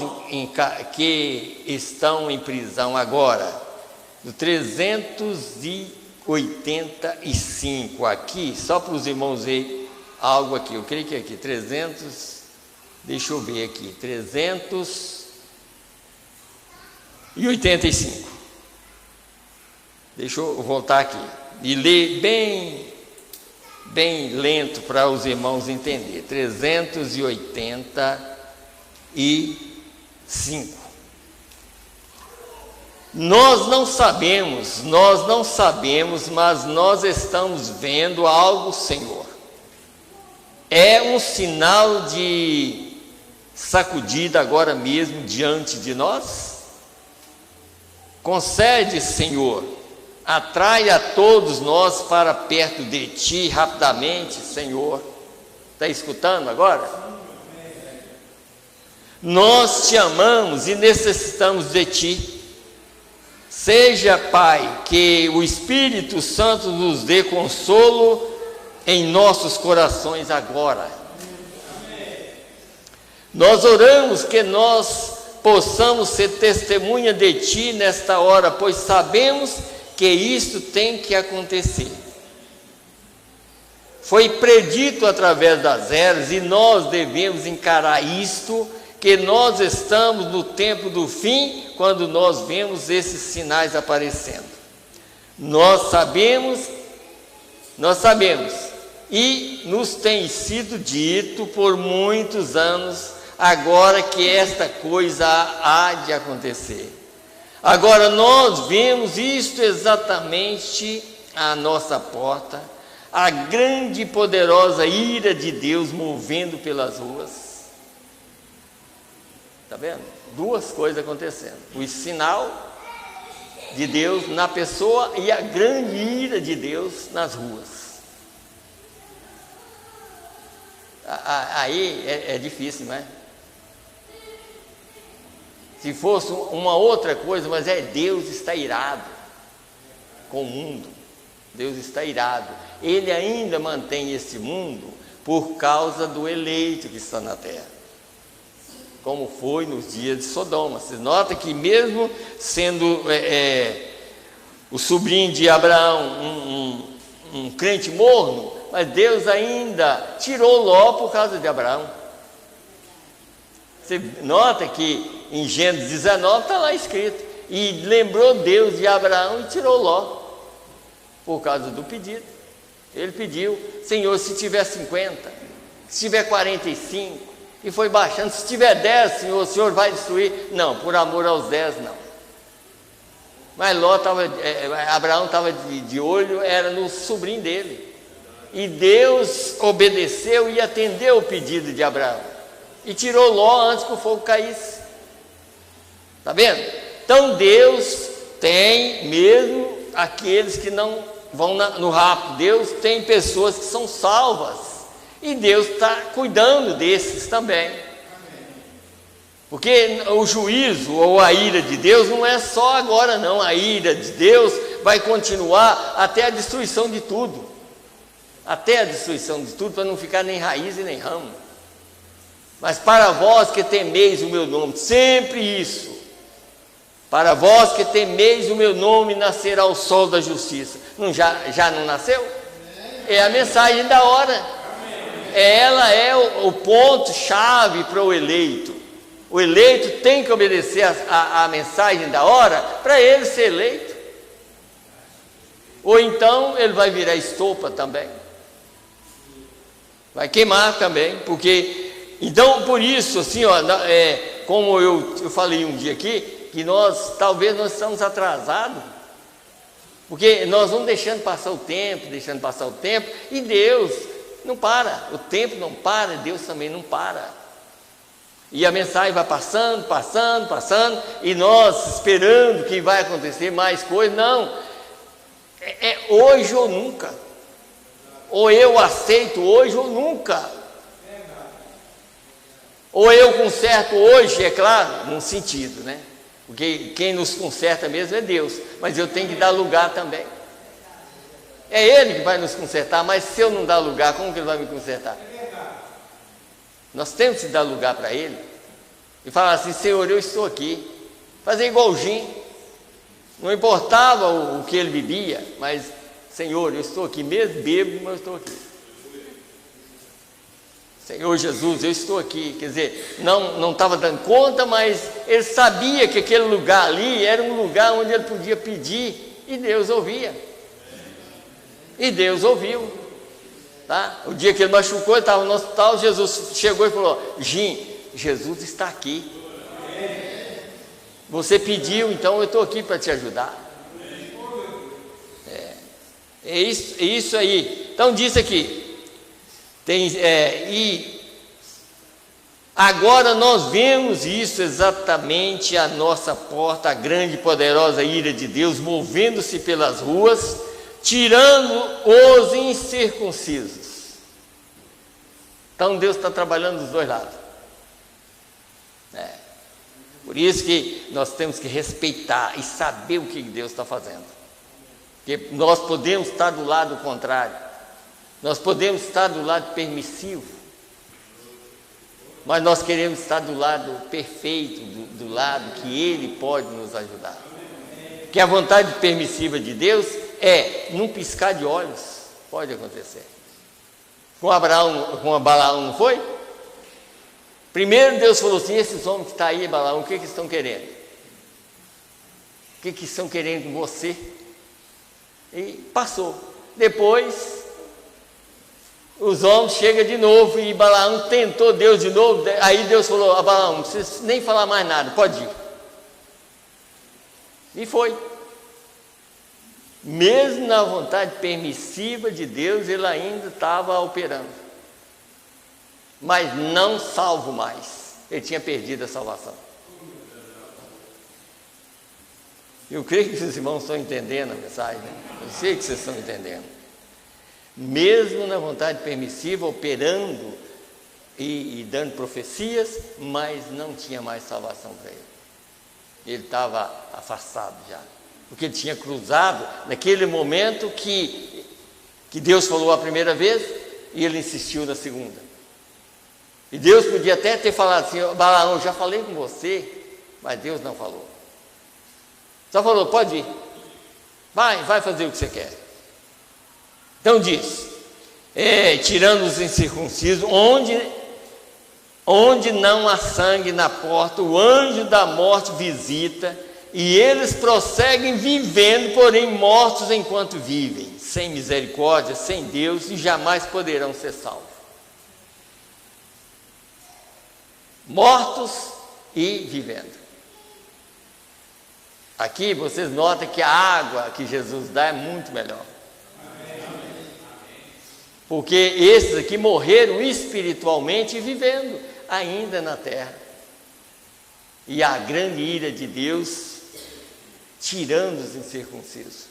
que estão em prisão agora, do 385 aqui, só para os irmãos verem algo aqui, eu creio que é aqui, 300, deixa eu ver aqui, 385, deixa eu voltar aqui, e ler bem lento para os irmãos entenderem, 385, nós não sabemos, mas nós estamos vendo algo, Senhor. É um sinal de sacudida agora mesmo diante de nós? Concede, Senhor, atrai a todos nós para perto de Ti rapidamente, Senhor. Está escutando agora? Nós Te amamos e necessitamos de Ti. Seja, Pai, que o Espírito Santo nos dê consolo em nossos corações agora. Nós oramos que nós possamos ser testemunha de Ti nesta hora, pois sabemos que isto tem que acontecer. Foi predito através das eras e nós devemos encarar isto, que nós estamos no tempo do fim, quando nós vemos esses sinais aparecendo. Nós sabemos, e nos tem sido dito por muitos anos, agora que esta coisa há de acontecer. Agora nós vemos isto exatamente à nossa porta, a grande e poderosa ira de Deus movendo pelas ruas. Está vendo? Duas coisas acontecendo: o sinal de Deus na pessoa e a grande ira de Deus nas ruas. Aí é difícil, não é? Se fosse uma outra coisa, mas Deus está irado com o mundo. Deus está irado. Ele ainda mantém esse mundo por causa do eleito que está na terra, como foi nos dias de Sodoma. Você nota que mesmo sendo o sobrinho de Abraão um crente morno, mas Deus ainda tirou Ló por causa de Abraão. Você nota que em Gênesis 19 está lá escrito: e lembrou Deus de Abraão e tirou Ló, por causa do pedido. Ele pediu: Senhor, se tiver 50, se tiver 45, e foi baixando, se tiver 10, Senhor, o Senhor vai destruir? Não, por amor aos 10 não. Mas Abraão estava de olho, era no sobrinho dele, e Deus obedeceu e atendeu o pedido de Abraão, e tirou Ló antes que o fogo caísse. Está vendo? Então Deus tem, mesmo aqueles que não vão no rapto, Deus tem pessoas que são salvas, e Deus está cuidando desses também. Porque o juízo ou a ira de Deus não é só agora não, a ira de Deus vai continuar até a destruição de tudo. Até a destruição de tudo, para não ficar nem raiz e nem ramo. Mas para vós que temeis o meu nome, sempre isso. Para vós que temeis o meu nome, nascerá o sol da justiça. Já não nasceu? É a mensagem da hora. Ela é o ponto-chave para o eleito. O eleito tem que obedecer a mensagem da hora para ele ser eleito. Ou então ele vai virar estopa também. Vai queimar também, porque... Então, por isso, assim, como eu falei um dia aqui, que talvez nós estamos atrasados, porque nós vamos deixando passar o tempo, e Deus não para, o tempo não para, Deus também não para. E a mensagem vai passando, e nós esperando que vai acontecer mais coisas. Não, é hoje ou nunca. Ou eu aceito hoje ou nunca. Ou eu conserto hoje, é claro, num sentido, né? Porque quem nos conserta mesmo é Deus, mas eu tenho que dar lugar também. É Ele que vai nos consertar, mas se eu não dar lugar, como que Ele vai me consertar? Nós temos que dar lugar para Ele e falar assim: Senhor, eu estou aqui. Fazer igual o Jim. Não importava o que ele bebia, mas Senhor, eu estou aqui, mesmo bêbado, mas eu estou aqui. Senhor Jesus, eu estou aqui. Quer dizer, não estava dando conta, mas ele sabia que aquele lugar ali era um lugar onde ele podia pedir, e Deus ouvia. E Deus ouviu. Tá? O dia que ele machucou, ele estava no hospital, Jesus chegou e falou: Jim, Jesus está aqui. Você pediu, então eu estou aqui para te ajudar. É isso aí. Então diz aqui, e agora nós vemos isso exatamente à nossa porta, a grande e poderosa ira de Deus movendo-se pelas ruas, tirando os incircuncisos. Então Deus está trabalhando dos dois lados. Por isso que nós temos que respeitar e saber o que Deus está fazendo. Porque nós podemos estar do lado contrário, nós podemos estar do lado permissivo, mas nós queremos estar do lado perfeito, do lado que Ele pode nos ajudar. Que a vontade permissiva de Deus é, num piscar de olhos, pode acontecer. Com Balaão não foi? Primeiro Deus falou assim: esses homens que estão aí, Balaão, o que eles estão querendo? O que estão querendo com você? E passou. Depois, os homens chegam de novo, e Balaão tentou Deus de novo. Aí Deus falou a Balaão: não precisa nem falar mais nada, pode ir. E foi. Mesmo na vontade permissiva de Deus, ele ainda estava operando. Mas não salvo mais. Ele tinha perdido a salvação. Eu creio que os irmãos estão entendendo a mensagem, né? Eu sei que vocês estão entendendo. Mesmo na vontade permissiva, operando e dando profecias, mas não tinha mais salvação para ele. Ele estava afastado já. Porque ele tinha cruzado naquele momento que Deus falou a primeira vez e ele insistiu na segunda. E Deus podia até ter falado assim: Balaão, já falei com você, mas Deus não falou. Só falou: pode ir, vai fazer o que você quer. Então diz: tirando os incircuncisos, onde não há sangue na porta, o anjo da morte visita, e eles prosseguem vivendo, porém mortos enquanto vivem, sem misericórdia, sem Deus, e jamais poderão ser salvos. Mortos e vivendo. Aqui vocês notam que a água que Jesus dá é muito melhor. Porque esses aqui morreram espiritualmente e vivendo ainda na terra. E a grande ira de Deus tirando os incircuncisos.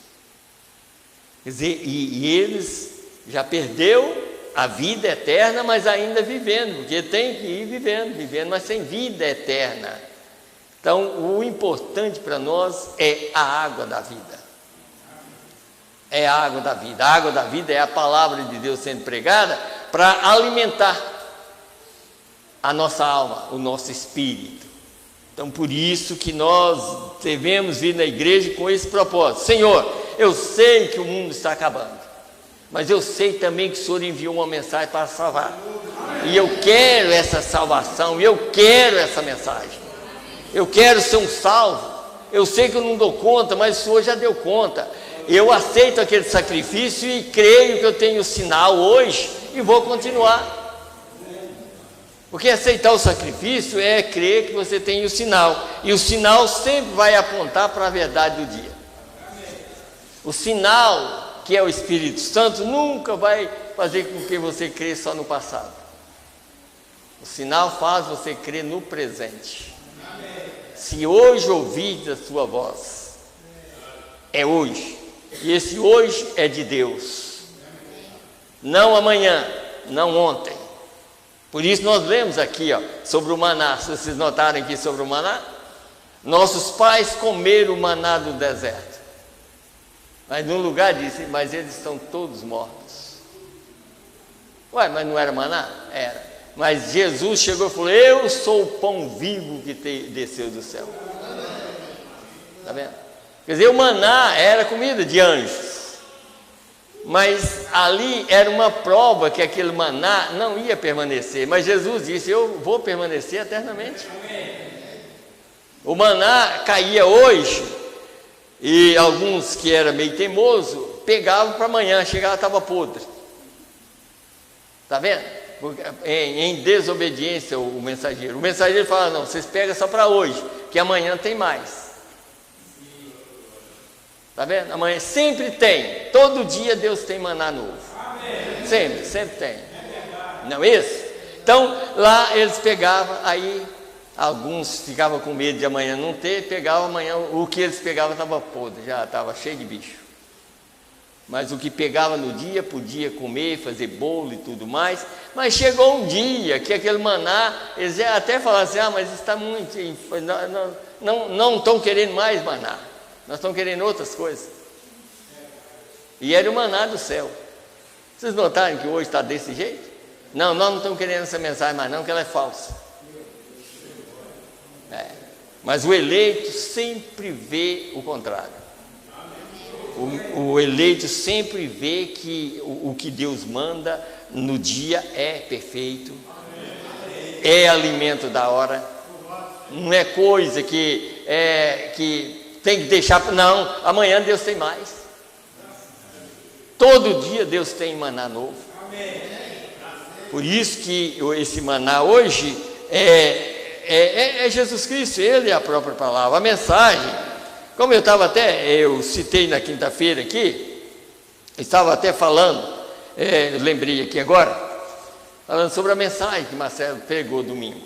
Quer dizer, e eles já perdeu a vida eterna, mas ainda vivendo, porque tem que ir vivendo, mas sem vida eterna. Então, o importante para nós é a água da vida. É a água da vida. A água da vida é a palavra de Deus sendo pregada para alimentar a nossa alma, o nosso espírito. Então, por isso que nós devemos vir na igreja com esse propósito. Senhor, eu sei que o mundo está acabando, mas eu sei também que o Senhor enviou uma mensagem para salvar. E eu quero essa salvação, eu quero essa mensagem. Eu quero ser um salvo. Eu sei que eu não dou conta, mas o Senhor já deu conta. Eu aceito aquele sacrifício e creio que eu tenho o sinal hoje e vou continuar. Porque aceitar o sacrifício é crer que você tem o sinal. E o sinal sempre vai apontar para a verdade do dia. O sinal, que é o Espírito Santo, nunca vai fazer com que você crê só no passado. O sinal faz você crer no presente. Se hoje ouvir a sua voz, é hoje. E esse hoje é de Deus. Não amanhã, não ontem. Por isso nós lemos aqui, sobre o maná. Se vocês notarem aqui sobre o maná, nossos pais comeram o maná do deserto. Mas num lugar disse: mas eles estão todos mortos. Ué, mas não era maná? Era. Mas Jesus chegou e falou: eu sou o pão vivo que desceu do céu. Está vendo? Quer dizer, o maná era comida de anjos. Mas ali era uma prova que aquele maná não ia permanecer. Mas Jesus disse: eu vou permanecer eternamente. O maná caía hoje, e alguns que eram meio teimosos pegavam para amanhã, chegava, estava podre. Está vendo? Em desobediência o mensageiro. O mensageiro fala: não, vocês pegam só para hoje, que amanhã tem mais. Está vendo? Amanhã sempre tem. Todo dia Deus tem maná novo. Sempre tem. Não é isso? Então lá eles pegavam, aí alguns ficavam com medo de amanhã não ter, pegavam amanhã, o que eles pegavam estava podre, já estava cheio de bicho. Mas o que pegava no dia podia comer, fazer bolo e tudo mais. Mas chegou um dia que aquele maná, eles até falaram assim: mas está muito, não estão querendo mais maná, nós estamos querendo outras coisas. E era o maná do céu. Vocês notaram que hoje está desse jeito? Não, nós não estamos querendo essa mensagem mais não, que ela é falsa. Mas o eleito sempre vê o contrário. O eleito sempre vê que o que Deus manda no dia é perfeito, é alimento da hora, não é coisa que tem que deixar. Não, amanhã Deus tem mais. Todo dia Deus tem maná novo. Por isso que esse maná hoje é Jesus Cristo. Ele é a própria palavra. A mensagem Como eu citei na quinta-feira aqui, estava até falando, lembrei aqui agora, falando sobre a mensagem que Marcelo pregou domingo.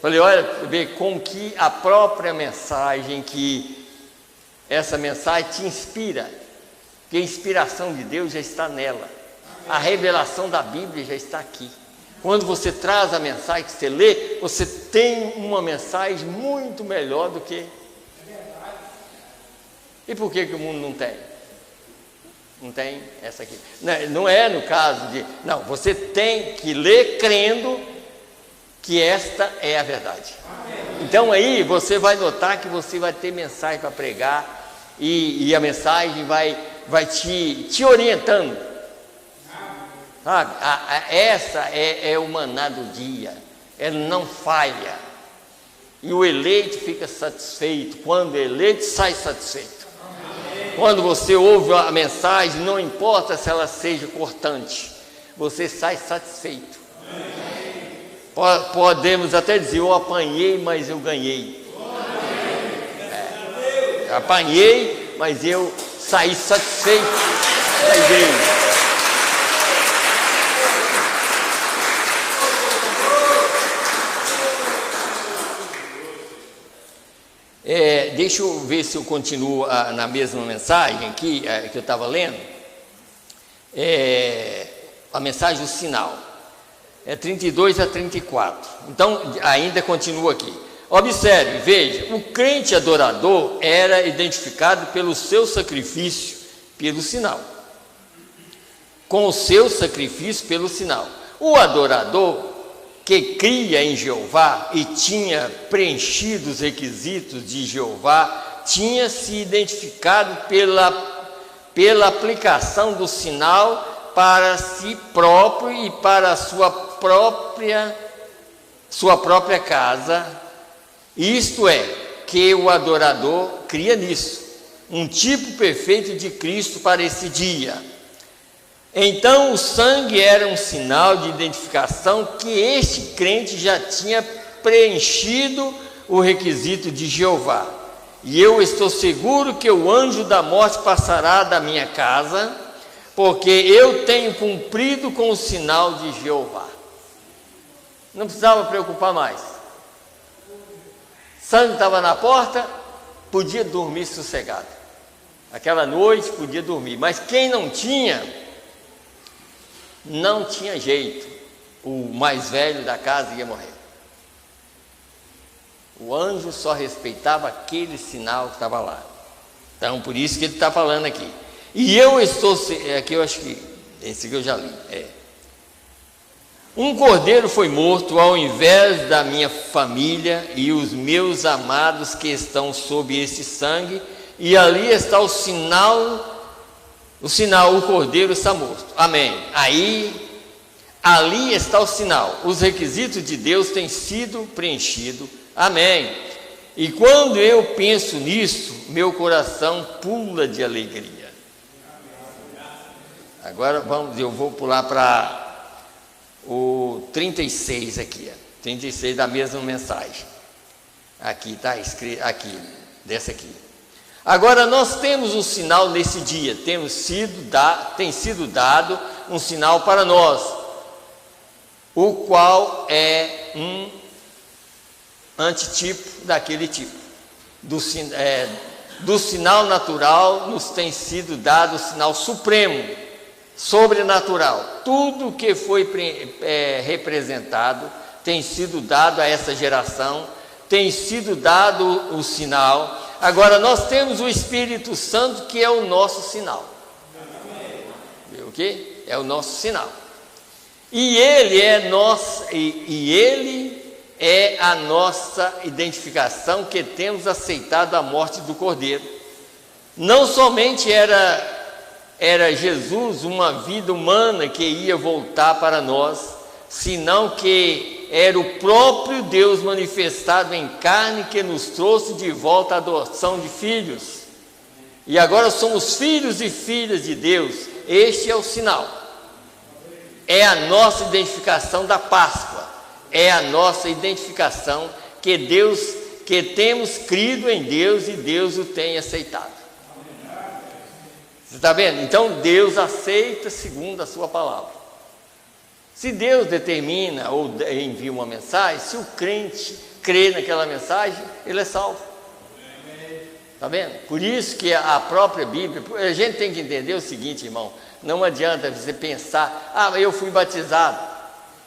Falei, olha, ver como que a própria mensagem, que essa mensagem te inspira, que a inspiração de Deus já está nela, a revelação da Bíblia já está aqui. Quando você traz a mensagem que você lê, você tem uma mensagem muito melhor do que... E por que o mundo não tem? Não tem essa aqui. Não é no caso de... Não, você tem que ler crendo que esta é a verdade. Então aí você vai notar que você vai ter mensagem para pregar e a mensagem vai te orientando. Sabe? Essa é o maná do dia. Ela não falha. E o eleito fica satisfeito. Quando o eleito sai satisfeito. Quando você ouve a mensagem, não importa se ela seja cortante, você sai satisfeito. Podemos até dizer, eu apanhei, mas eu ganhei. Apanhei, mas eu saí satisfeito da igreja. Deixa eu ver se eu continuo na mesma mensagem aqui, que eu estava lendo. A mensagem do sinal. 32 a 34. Então, ainda continua aqui. Observe, veja, o crente adorador era identificado pelo seu sacrifício, pelo sinal. Com o seu sacrifício pelo sinal. O adorador que cria em Jeová e tinha preenchido os requisitos de Jeová, tinha se identificado pela aplicação do sinal para si próprio e para a sua própria casa. Isto é, que o adorador cria nisso, um tipo perfeito de Cristo para esse dia. Então o sangue era um sinal de identificação que este crente já tinha preenchido o requisito de Jeová. E eu estou seguro que o anjo da morte passará da minha casa, porque eu tenho cumprido com o sinal de Jeová. Não precisava preocupar mais. Sangue estava na porta, podia dormir sossegado. Aquela noite podia dormir, mas quem não tinha jeito. O mais velho da casa ia morrer. O anjo só respeitava aquele sinal que estava lá. Então, por isso que ele está falando aqui. E eu estou... Aqui eu acho que... Esse aqui eu já li. Um cordeiro foi morto ao invés da minha família e os meus amados que estão sob esse sangue. E ali está o sinal, o cordeiro está morto. Amém. Ali está o sinal. Os requisitos de Deus têm sido preenchidos. Amém. E quando eu penso nisso, meu coração pula de alegria. Agora eu vou pular para o 36 aqui. 36 da mesma mensagem. Aqui está escrito, dessa aqui. Agora nós temos um sinal nesse dia, tem sido dado um sinal para nós, o qual é um antitipo daquele tipo. Do sinal natural nos tem sido dado o sinal supremo, sobrenatural. Tudo que foi representado tem sido dado a essa geração, tem sido dado o sinal. Agora nós temos o Espírito Santo, que é o nosso sinal. Viu o quê? É o nosso sinal. E ele é a nossa identificação, que temos aceitado a morte do Cordeiro. Não somente era Jesus uma vida humana que ia voltar para nós, senão que era o próprio Deus manifestado em carne que nos trouxe de volta a adoção de filhos. E agora somos filhos e filhas de Deus. Este é o sinal. É a nossa identificação da Páscoa. É a nossa identificação que que temos crido em Deus e Deus o tem aceitado. Você está vendo? Então Deus aceita segundo a sua palavra. Se Deus determina ou envia uma mensagem, se o crente crê naquela mensagem, ele é salvo. Está vendo? Por isso que a própria Bíblia, a gente tem que entender o seguinte, irmão, não adianta você pensar, eu fui batizado,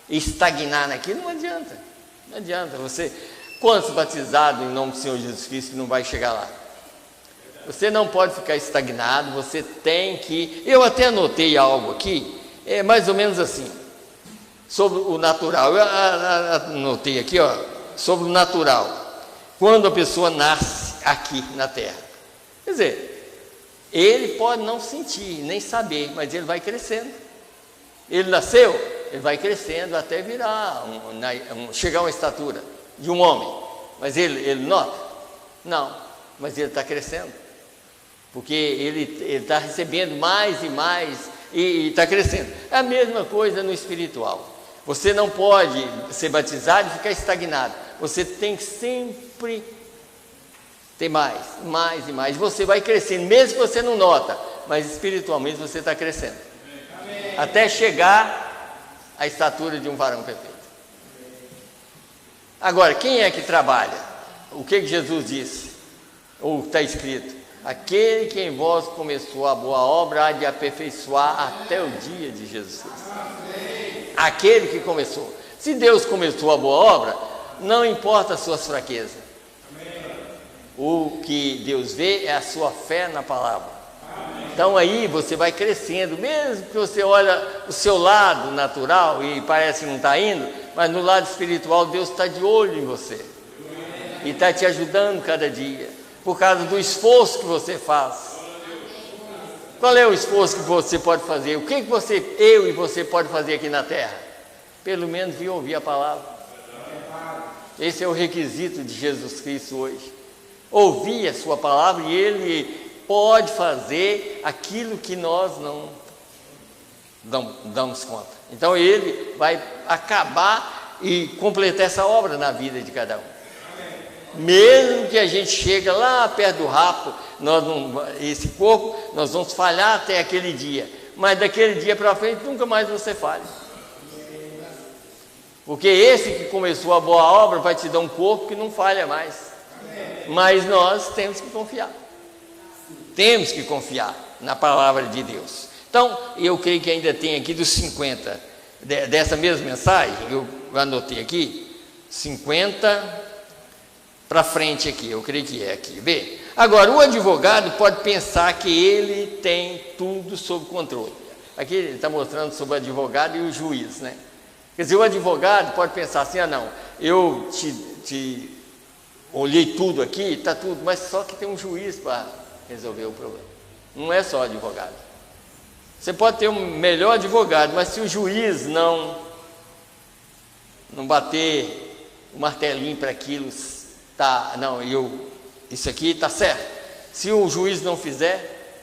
e estagnar naquilo, não adianta. Não adianta. Quantos batizados em nome do Senhor Jesus Cristo não vai chegar lá? Você não pode ficar estagnado, você tem que... Eu até anotei algo aqui, é mais ou menos assim, sobre o natural. Eu anotei aqui, sobre o natural. Quando a pessoa nasce aqui na terra. Quer dizer, ele pode não sentir, nem saber, mas ele vai crescendo. Ele nasceu, ele vai crescendo até virar, chegar a uma estatura de um homem. Mas ele nota? Não, mas ele está crescendo. Porque ele está recebendo mais e mais e está crescendo. É a mesma coisa no espiritual. Você não pode ser batizado e ficar estagnado. Você tem que sempre ter mais e mais. Você vai crescendo, mesmo que você não nota, mas espiritualmente você está crescendo. Amém. Até chegar à estatura de um varão perfeito. Agora, quem é que trabalha? O que Jesus disse? Ou está escrito? Aquele que em vós começou a boa obra há de aperfeiçoar até o dia de Jesus Cristo. Aquele que começou. Se Deus começou a boa obra, não importa as suas fraquezas. O que Deus vê é a sua fé na palavra. Então aí você vai crescendo, mesmo que você olha o seu lado natural e parece que não está indo, mas no lado espiritual Deus está de olho em você e está te ajudando cada dia, por causa do esforço que você faz. Qual é o esforço que você pode fazer? O que eu e você pode fazer aqui na terra? Pelo menos vir ouvir a palavra. Esse é o requisito de Jesus Cristo hoje. Ouvir a sua palavra, e Ele pode fazer aquilo que nós não damos conta. Então Ele vai acabar e completar essa obra na vida de cada um. Mesmo que a gente chegue lá perto do rapto, esse corpo, nós vamos falhar até aquele dia, mas daquele dia para frente nunca mais você falha. Porque esse que começou a boa obra vai te dar um corpo que não falha mais. Mas nós temos que confiar. Temos que confiar na palavra de Deus. Então, eu creio que ainda tem aqui dos 50, dessa mesma mensagem, eu anotei aqui, 50 para frente aqui, eu creio que é aqui. Vê? Agora, o advogado pode pensar que ele tem tudo sob controle. Aqui ele está mostrando sobre o advogado e o juiz, né? Quer dizer, o advogado pode pensar assim, não, eu te olhei tudo aqui, está tudo, mas só que tem um juiz para resolver o problema. Não é só advogado. Você pode ter um melhor advogado, mas se o juiz não bater o martelinho para aquilo, isso aqui está certo. Se o juiz não fizer,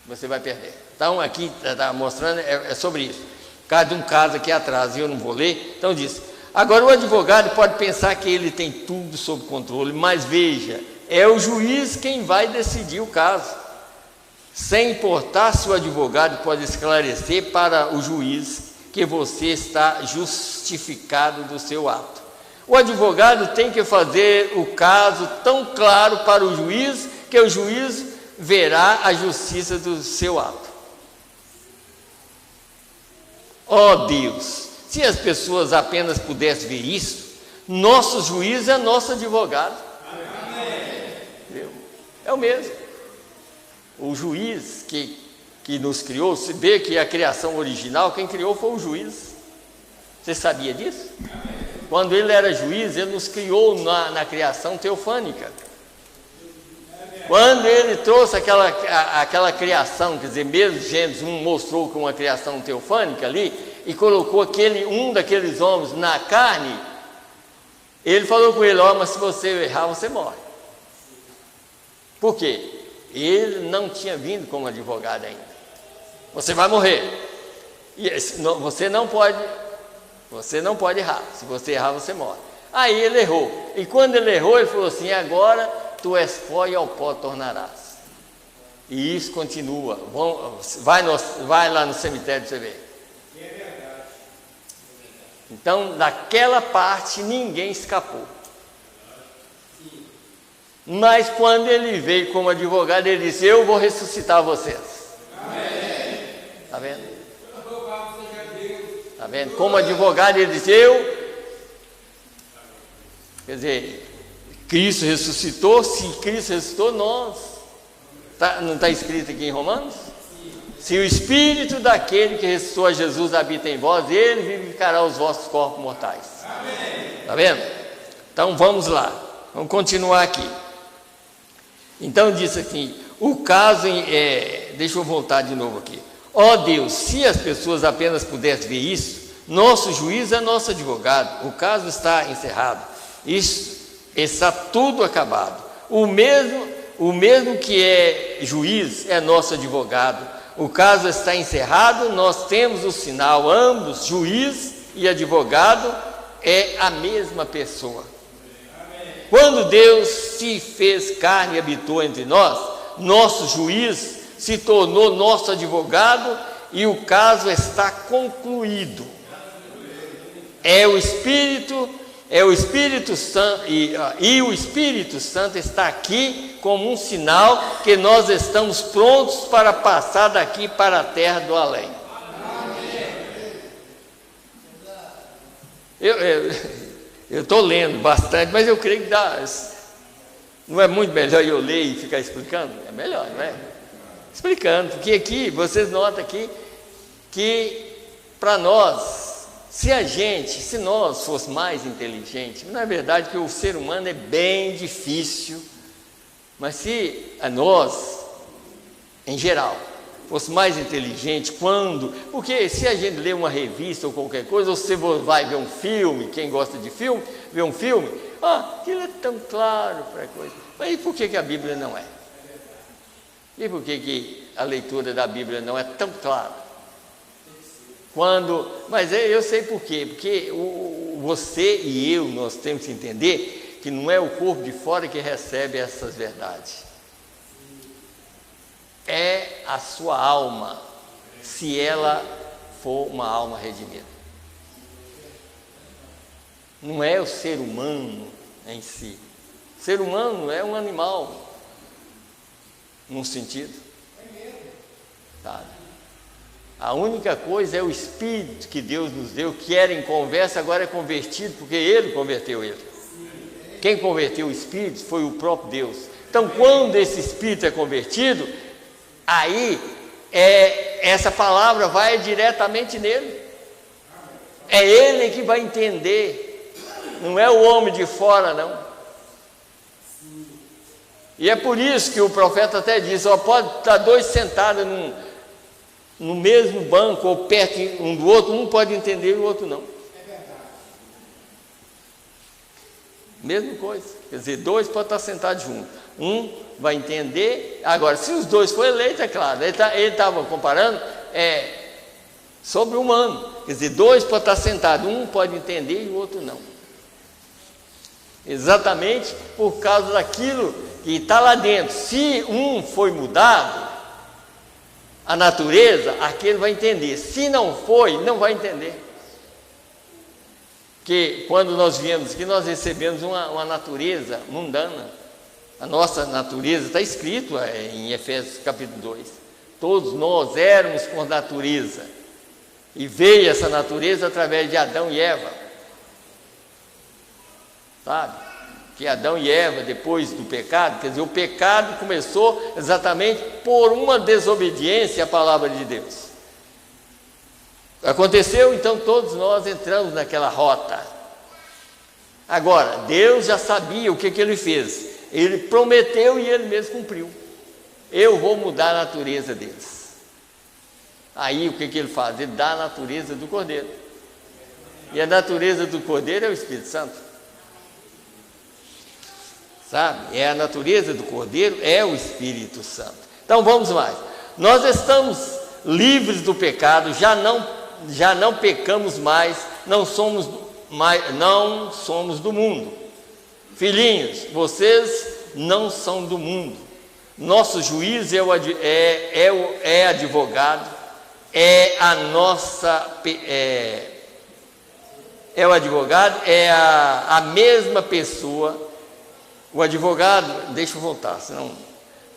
você vai perder. Então aqui está mostrando, é sobre isso. Cada um caso aqui atrás, eu não vou ler, então diz... Agora, o advogado pode pensar que ele tem tudo sob controle, mas veja, é o juiz quem vai decidir o caso. Sem importar se o advogado pode esclarecer para o juiz que você está justificado do seu ato. O advogado tem que fazer o caso tão claro para o juiz que o juiz verá a justiça do seu ato. Ó Deus! Se as pessoas apenas pudessem ver isso, nosso juiz é nosso advogado. É o mesmo. O juiz que nos criou, se vê que a criação original, quem criou foi o juiz. Você sabia disso? Quando ele era juiz, ele nos criou na criação teofânica. Quando ele trouxe aquela criação, quer dizer, mesmo Gênesis 1 mostrou com uma criação teofânica ali, e colocou um daqueles homens na carne, ele falou com ele, mas se você errar, você morre. Por quê? Ele não tinha vindo como advogado ainda. Você vai morrer. E você não pode errar. Se você errar, você morre. Aí ele errou. E quando ele errou, ele falou assim: agora tu és pó e ao pó tornarás. E isso continua. Vai lá no cemitério para você ver. Então, daquela parte ninguém escapou. Mas quando ele veio como advogado, ele disse: eu vou ressuscitar vocês. Está vendo? Está vendo? Como advogado, ele disse: quer dizer, Cristo ressuscitou. Se Cristo ressuscitou, nós. Não está escrito aqui em Romanos? Se o Espírito daquele que ressuscitou a Jesus habita em vós, ele vivificará os vossos corpos mortais. Está vendo? Então vamos lá, vamos continuar aqui. Então diz aqui, o caso, deixa eu voltar de novo aqui. Ó Deus, se as pessoas apenas pudessem ver isso, nosso juiz é nosso advogado, o caso está encerrado, isso está tudo acabado. O mesmo que é juiz é nosso advogado, o caso está encerrado, nós temos o sinal, ambos, juiz e advogado, é a mesma pessoa. Quando Deus se fez carne e habitou entre nós, nosso juiz se tornou nosso advogado e o caso está concluído. É o Espírito Santo, e o Espírito Santo está aqui como um sinal que nós estamos prontos para passar daqui para a terra do além. Eu estou lendo bastante, mas eu creio que não é muito melhor eu ler e ficar explicando? É melhor, não é? Explicando, porque aqui, vocês notam aqui, que para nós, se nós fosse mais inteligente, na verdade que o ser humano é bem difícil, mas se a nós, em geral, fosse mais inteligente, porque se a gente lê uma revista ou qualquer coisa, ou você vai ver um filme, quem gosta de filme, vê um filme, aquilo é tão claro para a coisa, mas e por que a Bíblia não é? E por que a leitura da Bíblia não é tão clara? Mas eu sei por quê, porque você e eu, nós temos que entender que não é o corpo de fora que recebe essas verdades, é a sua alma, se ela for uma alma redimida. Não é o ser humano em si. O ser humano é um animal, num sentido, sabe? A única coisa é o Espírito que Deus nos deu, que era em conversa, agora é convertido, porque Ele converteu ele. Quem converteu o Espírito foi o próprio Deus. Então, quando esse Espírito é convertido, aí essa palavra vai diretamente nele. É ele que vai entender, não é o homem de fora, não. E é por isso que o profeta até diz: pode estar dois sentados no mesmo banco ou perto um do outro, um pode entender e o outro não. Mesma coisa, quer dizer, dois podem estar sentados juntos, um vai entender. Agora, se os dois forem eleitos, é claro, ele estava comparando sobre o humano, quer dizer, dois podem estar sentados, um pode entender e o outro não, exatamente por causa daquilo que está lá dentro. Se um foi mudado, a natureza, aquele vai entender. Se não foi, não vai entender. Porque quando nós viemos aqui, nós recebemos uma natureza mundana. A nossa natureza, está escrito em Efésios capítulo 2. Todos nós éramos por natureza. E veio essa natureza através de Adão e Eva. Sabe? Que Adão e Eva, depois do pecado, quer dizer, o pecado começou exatamente por uma desobediência à palavra de Deus. Aconteceu, então todos nós entramos naquela rota. Agora, Deus já sabia o que Ele fez. Ele prometeu e Ele mesmo cumpriu. Eu vou mudar a natureza deles. Aí o que Ele faz? Ele dá a natureza do Cordeiro. E a natureza do Cordeiro é o Espírito Santo. Sabe? É a natureza do Cordeiro, é o Espírito Santo. Então vamos mais. Nós estamos livres do pecado, já não pecamos mais, não somos não somos do mundo. Filhinhos, vocês não são do mundo. Nosso juiz é advogado, o advogado é a mesma pessoa. O advogado, deixa eu voltar, senão.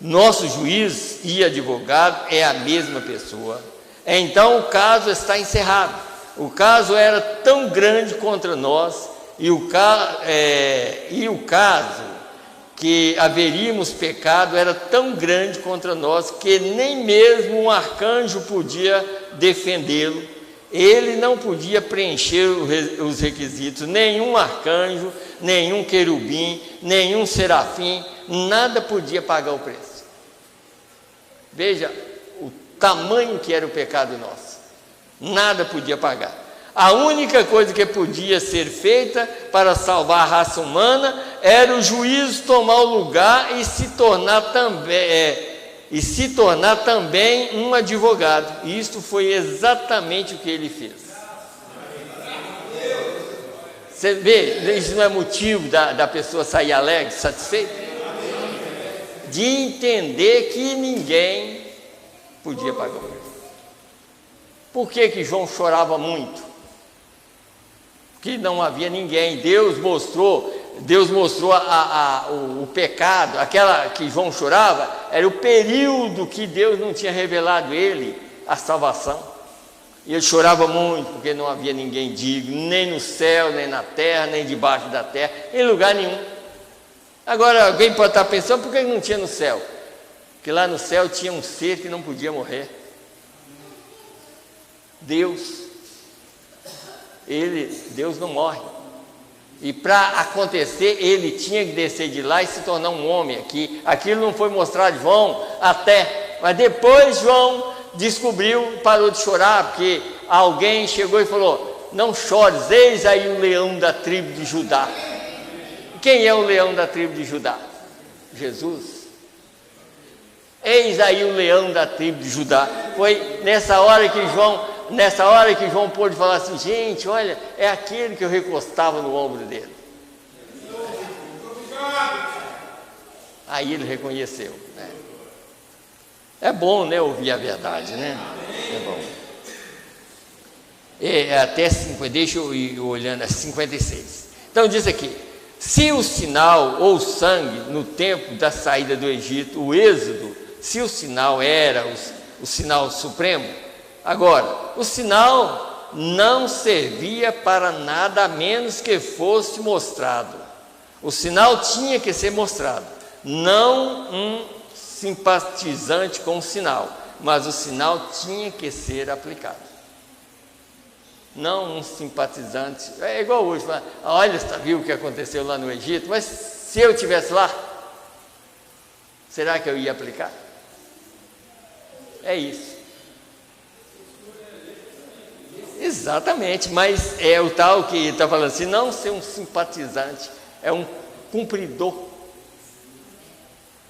Nosso juiz e advogado é a mesma pessoa. Então o caso está encerrado. O caso era tão grande contra nós, e o caso que haveríamos pecado era tão grande contra nós, que nem mesmo um arcanjo podia defendê-lo. Ele não podia preencher os requisitos, nenhum arcanjo, nenhum querubim, nenhum serafim, nada podia pagar o preço. Veja o tamanho que era o pecado nosso, nada podia pagar. A única coisa que podia ser feita para salvar a raça humana era o juízo tomar o lugar e se tornar também um advogado. E isto foi exatamente o que ele fez. Você vê, isso não é motivo da pessoa sair alegre, satisfeita? De entender que ninguém podia pagar o preço. Por que João chorava muito? Que não havia ninguém. Deus mostrou o pecado. Aquela que João chorava era o período que Deus não tinha revelado ele a salvação, e ele chorava muito porque não havia ninguém digno, nem no céu, nem na terra, nem debaixo da terra, em lugar nenhum. Agora alguém pode estar pensando, por que não tinha no céu? Porque lá no céu tinha um ser que não podia morrer, Deus não morre. E para acontecer, ele tinha que descer de lá e se tornar um homem aqui. Aquilo não foi mostrado a João mas depois João descobriu, parou de chorar, porque alguém chegou e falou: não chores, eis aí o leão da tribo de Judá. Quem é o leão da tribo de Judá? Jesus. Eis aí o leão da tribo de Judá. Foi nessa hora que João pôde falar assim: gente, olha, é aquele que eu recostava no ombro dele. Aí ele reconheceu, né? É bom, né, ouvir a verdade, né? É bom. Até 50, deixa eu ir olhando, 56. Então diz aqui: se o sinal ou o sangue no tempo da saída do Egito, o êxodo, se o sinal era o sinal supremo, agora, o sinal não servia para nada a menos que fosse mostrado. O sinal tinha que ser mostrado, não um simpatizante com o sinal, mas o sinal tinha que ser aplicado. Não um simpatizante, é igual hoje, olha, viu o que aconteceu lá no Egito, mas se eu estivesse lá, será que eu ia aplicar? É isso. Exatamente, mas é o tal que está falando assim, não ser um simpatizante, é um cumpridor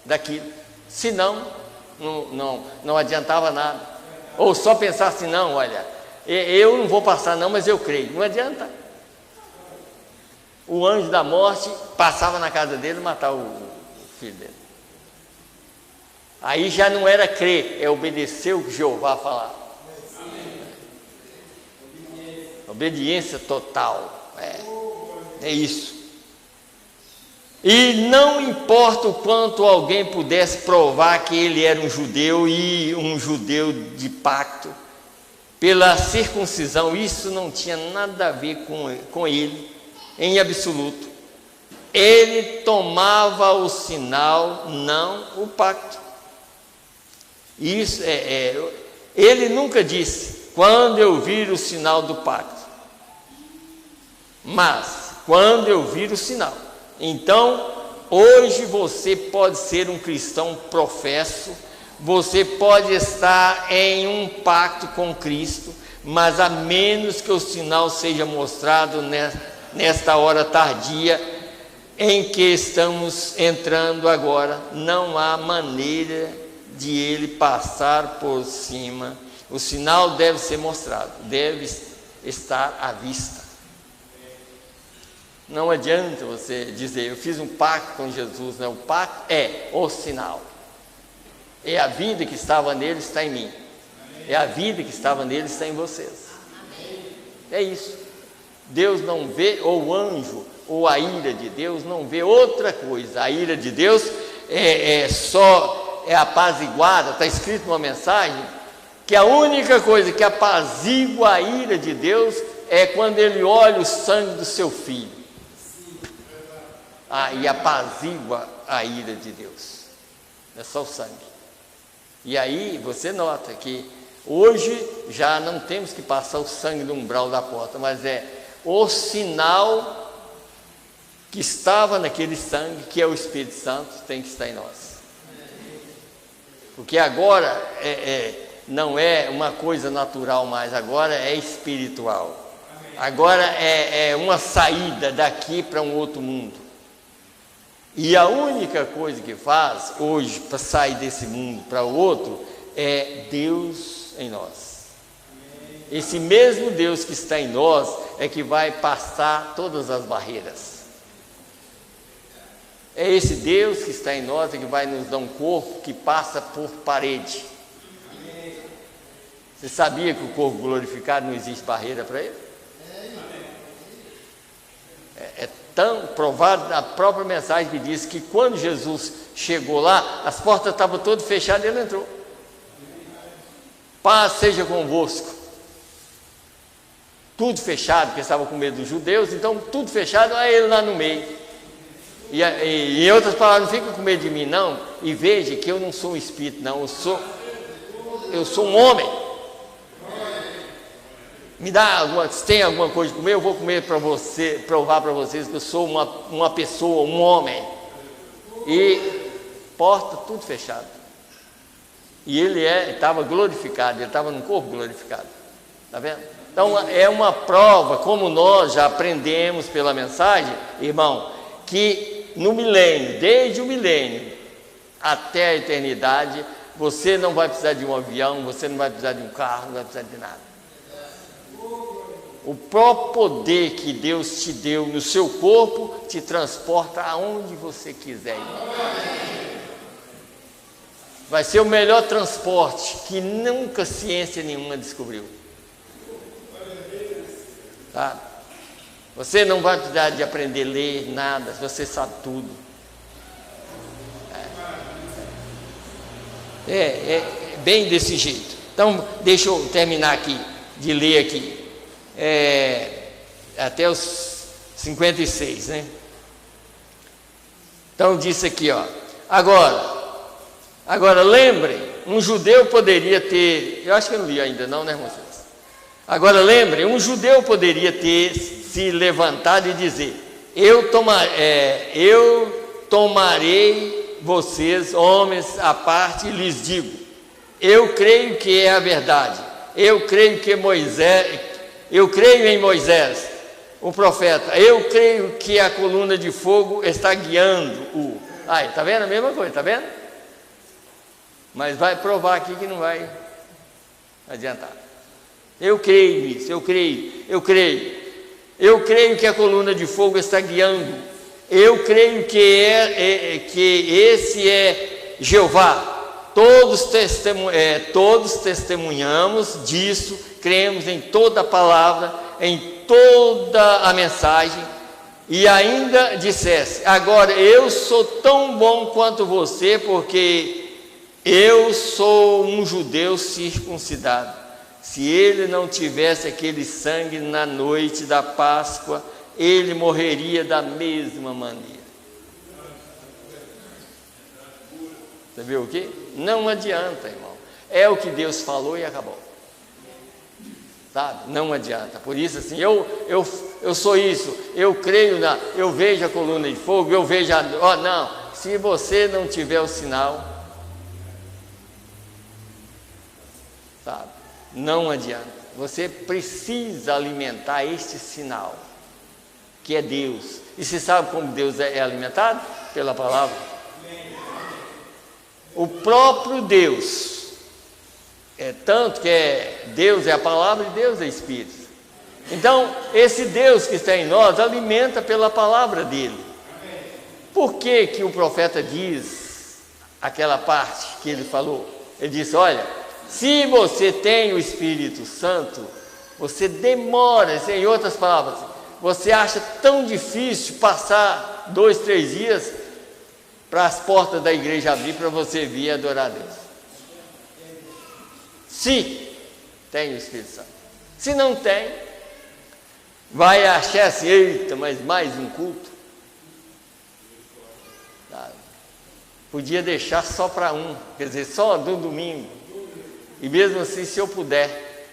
daquilo, senão não adiantava nada, ou só pensar assim, não, olha, eu não vou passar não, mas eu creio, não adianta. O anjo da morte passava na casa dele e matava o filho dele. Aí já não era crer, é obedecer o que Jeová falava. Obediência total, é isso. E não importa o quanto alguém pudesse provar que ele era um judeu e um judeu de pacto, pela circuncisão, isso não tinha nada a ver com ele, em absoluto. Ele tomava o sinal, não o pacto. Isso ele nunca disse: quando eu vir o sinal do pacto, mas quando eu vir o sinal. Então, hoje você pode ser um cristão professo, você pode estar em um pacto com Cristo, mas a menos que o sinal seja mostrado nesta hora tardia em que estamos entrando agora, não há maneira de ele passar por cima. O sinal deve ser mostrado, deve estar à vista. Não adianta você dizer, eu fiz um pacto com Jesus, né? O pacto é o sinal. É a vida que estava nele, está em mim. É a vida que estava nele, está em vocês. É isso. Deus não vê, ou o anjo, ou a ira de Deus não vê outra coisa. A ira de Deus é apaziguada. Está escrito numa mensagem que a única coisa que apazigua a ira de Deus é quando ele olha o sangue do seu filho. E apazigua a ira de Deus. É só o sangue. E aí você nota que hoje já não temos que passar o sangue no umbral da porta, mas é o sinal que estava naquele sangue, que é o Espírito Santo, tem que estar em nós. Porque agora não é uma coisa natural mais, agora é espiritual. Agora é uma saída daqui para um outro mundo. E a única coisa que faz hoje para sair desse mundo para o outro é Deus em nós. Esse mesmo Deus que está em nós é que vai passar todas as barreiras. É esse Deus que está em nós é que vai nos dar um corpo que passa por parede. Você sabia que o corpo glorificado não existe barreira para ele? É tão provado na própria mensagem que diz que quando Jesus chegou lá, as portas estavam todas fechadas e ele entrou. Paz seja convosco. Tudo fechado, porque estava com medo dos judeus, então tudo fechado, aí ele lá no meio. E em outras palavras, não fica com medo de mim não, e veja que eu não sou um espírito não, eu sou um homem. Se tem alguma coisa de comer, eu vou comer para você, provar para vocês que eu sou uma pessoa, um homem. E porta tudo fechado. E ele estava glorificado, ele estava num corpo glorificado. Está vendo? Então é uma prova, como nós já aprendemos pela mensagem, irmão, que no milênio, desde o milênio até a eternidade, você não vai precisar de um avião, você não vai precisar de um carro, não vai precisar de nada. O próprio poder que Deus te deu no seu corpo te transporta aonde você quiser ir. Vai ser o melhor transporte que nunca ciência nenhuma descobriu. Tá? Você não vai precisar de aprender a ler nada, você sabe tudo. É bem desse jeito. Então, deixa eu terminar aqui, de ler aqui. Até os 56, né? Então disse aqui, ó. Agora lembrem, um judeu poderia ter, eu acho que eu não li ainda não, né, irmãos? Agora lembrem, um judeu poderia ter se levantado e dizer: eu tomarei vocês, homens à parte, e lhes digo: eu creio que é a verdade, eu creio em Moisés, o profeta, eu creio que a coluna de fogo está guiando-o. Está vendo a mesma coisa, está vendo? Mas vai provar aqui que não vai adiantar. Eu creio nisso, eu creio que a coluna de fogo está guiando. Eu creio que esse é Jeová. Todos testemunhamos disso, cremos em toda a palavra, em toda a mensagem. E ainda dissesse: agora eu sou tão bom quanto você, porque eu sou um judeu circuncidado. Se ele não tivesse aquele sangue na noite da Páscoa, ele morreria da mesma maneira. Você viu o quê? Não adianta, irmão. É o que Deus falou e acabou. Sabe? Não adianta. Por isso, assim, eu sou isso. Eu creio eu vejo a coluna de fogo, eu vejo não. Se você não tiver o sinal, sabe? Não adianta. Você precisa alimentar este sinal, que é Deus. E você sabe como Deus é alimentado? Pela palavra. O próprio Deus, tanto que Deus é a palavra e Deus é Espírito. Então, esse Deus que está em nós alimenta pela palavra dele. Por que que o profeta diz aquela parte que ele falou? Ele disse: olha, se você tem o Espírito Santo, você demora, em outras palavras, você acha tão difícil passar 2, 3 dias para as portas da igreja abrir para você vir adorar a Deus. Se tem o Espírito Santo. Se não tem, vai achar assim: eita, mas mais um culto. Podia deixar só para um, quer dizer, só do domingo. E mesmo assim, se eu puder.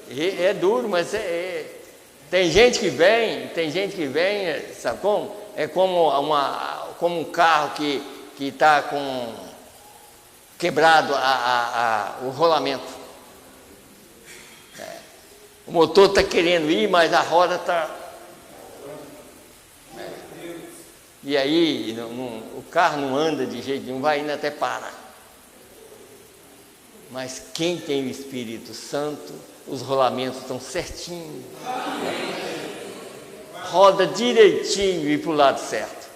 É duro, mas tem gente que vem, sabe como? É como um carro que está com quebrado o rolamento. O motor está querendo ir, mas a roda está... E aí o carro não anda de jeito nenhum, vai indo até parar. Mas quem tem o Espírito Santo, os rolamentos estão certinhos, roda direitinho e para o lado certo.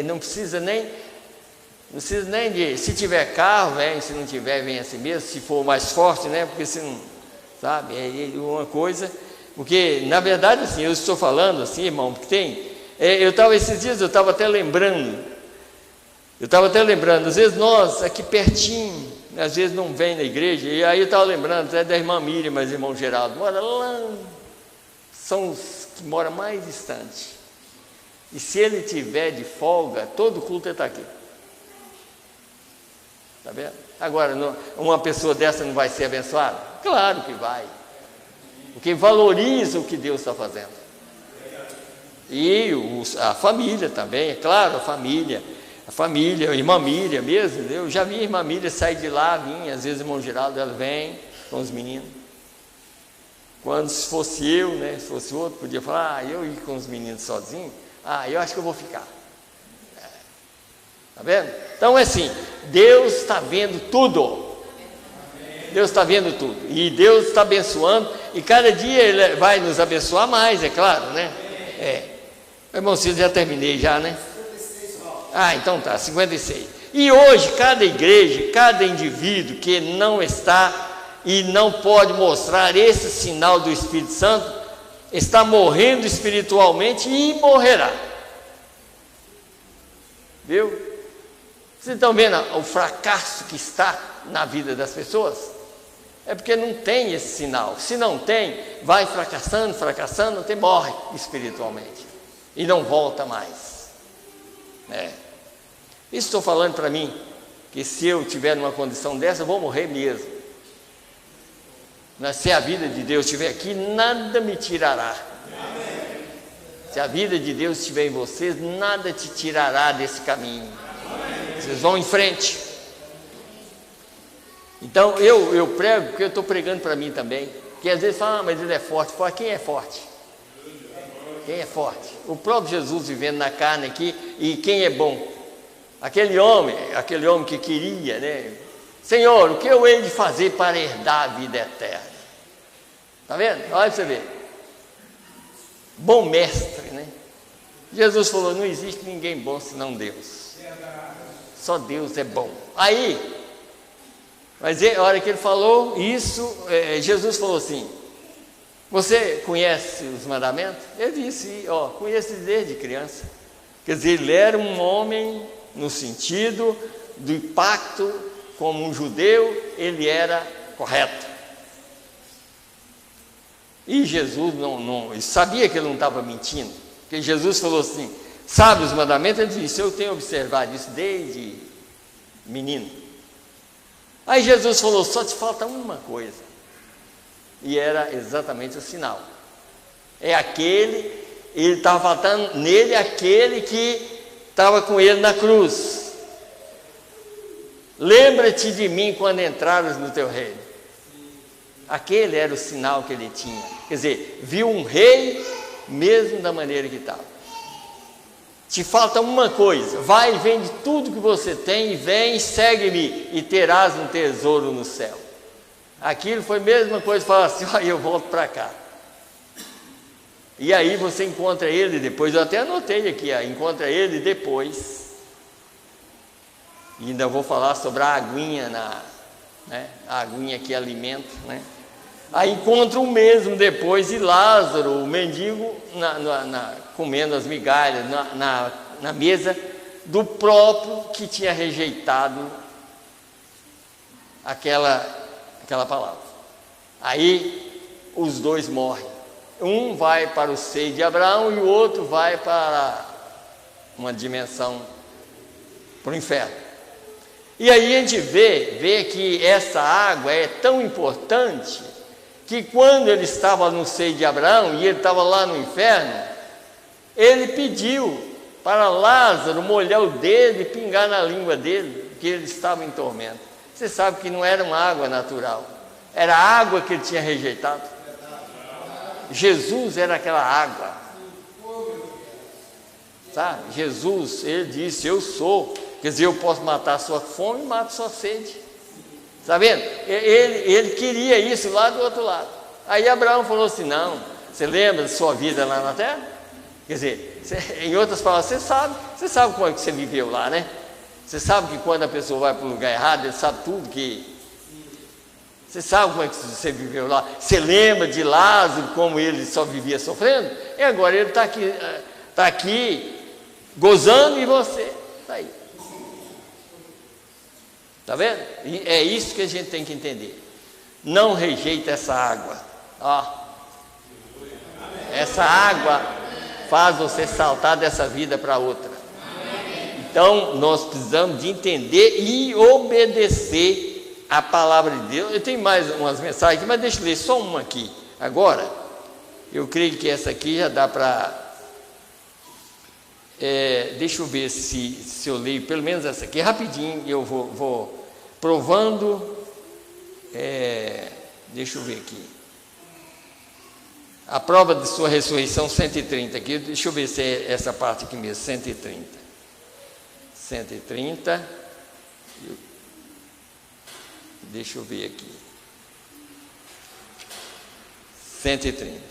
Não precisa nem de, se tiver carro, vem, se não tiver, vem assim mesmo, se for mais forte, né? Porque se não, sabe, é uma coisa, porque na verdade assim, eu estou falando assim, irmão, porque tem, esses dias eu estava até lembrando, às vezes nós aqui pertinho, às vezes não vem na igreja, e aí eu estava lembrando até da irmã Miriam, mas o irmão Geraldo mora lá, são os que moram mais distante, e se ele tiver de folga, todo culto ele está aqui, está vendo? Agora, uma pessoa dessa não vai ser abençoada? Claro que vai, porque valoriza o que Deus está fazendo. E a família também, é claro, a família, a irmã Miriam mesmo, eu já vi a irmã Miriam sair de lá, vinha, às vezes o irmão Geraldo, ela vem com os meninos. Quando se fosse eu, né, se fosse outro, podia falar: eu ir com os meninos sozinho, eu acho que eu vou ficar. Está vendo? Então é assim, Deus está vendo tudo. Deus está vendo tudo. E Deus está abençoando, e cada dia Ele vai nos abençoar mais, é claro, né? Irmão Ciro, já terminei já, né? Então tá, 56. E hoje, cada igreja, cada indivíduo que não está e não pode mostrar esse sinal do Espírito Santo, está morrendo espiritualmente e morrerá. Viu? Vocês estão vendo o fracasso que está na vida das pessoas? É porque não tem esse sinal. Se não tem, vai fracassando, até morre espiritualmente. E não volta mais. Isso estou falando para mim, que se eu tiver numa condição dessa, eu vou morrer mesmo. Mas se a vida de Deus estiver aqui, nada me tirará. Se a vida de Deus estiver em vocês, nada te tirará desse caminho. Vocês vão em frente. Então eu prego, porque eu estou pregando para mim também. Que às vezes fala: mas ele é forte. Fala: quem é forte? Quem é forte? O próprio Jesus vivendo na carne aqui. E quem é bom? Aquele homem que queria, né? Senhor, o que eu hei de fazer para herdar a vida eterna? Está vendo? Olha para você ver. Bom mestre, né? Jesus falou: não existe ninguém bom senão Deus. Só Deus é bom. Mas a hora que ele falou isso, Jesus falou assim: você conhece os mandamentos? Ele disse: conheço desde criança. Quer dizer, ele era um homem no sentido do pacto, como um judeu, ele era correto. E Jesus não sabia que ele não estava mentindo, porque Jesus falou assim: sabe os mandamentos? Ele disse: eu tenho observado isso desde menino. Aí Jesus falou: só te falta uma coisa. E era exatamente o sinal. Ele estava faltando nele aquele que estava com ele na cruz. Lembra-te de mim quando entrares no teu reino. Aquele era o sinal que ele tinha. Quer dizer, viu um rei mesmo da maneira que estava. Te falta uma coisa: vai e vende tudo que você tem, e vem, segue-me, e terás um tesouro no céu. Aquilo foi a mesma coisa, falar assim, olha, eu volto para cá. E aí você encontra ele depois, eu até anotei aqui, encontra ele depois. E ainda vou falar sobre a aguinha, a aguinha que alimenta, né? Aí encontra o mesmo depois, e Lázaro, o mendigo, comendo as migalhas na mesa do próprio que tinha rejeitado aquela palavra. Aí os dois morrem. Um vai para o seio de Abraão e o outro vai para uma dimensão, para o inferno. E aí a gente vê que essa água é tão importante que quando ele estava no seio de Abraão e ele estava lá no inferno, ele pediu para Lázaro molhar o dedo e pingar na língua dele, porque ele estava em tormento. Você sabe que não era uma água natural, era a água que ele tinha rejeitado. Jesus era aquela água, sabe? Jesus, ele disse, eu sou, quer dizer, eu posso matar a sua fome e mato a sua sede. Está vendo? Ele queria isso lá do outro lado. Aí Abraão falou assim, não, você lembra de sua vida lá na terra? Quer dizer, em outras palavras, você sabe como é que você viveu lá, né? Você sabe que quando a pessoa vai para o lugar errado, ele sabe tudo que... Você sabe como é que você viveu lá? Você lembra de Lázaro, como ele só vivia sofrendo? E agora ele está aqui gozando e você está aí. Está vendo? E é isso que a gente tem que entender. Não rejeita essa água. Ó, essa água faz você saltar dessa vida para outra. Então, nós precisamos de entender e obedecer a palavra de Deus. Eu tenho mais umas mensagens aqui, mas deixa eu ler só uma aqui. Agora, eu creio que essa aqui já dá para... deixa eu ver se eu leio pelo menos essa aqui rapidinho, eu vou provando. Deixa eu ver aqui. A prova de sua ressurreição, 130 aqui. Deixa eu ver se é essa parte aqui mesmo, 130. Deixa eu ver aqui. 130.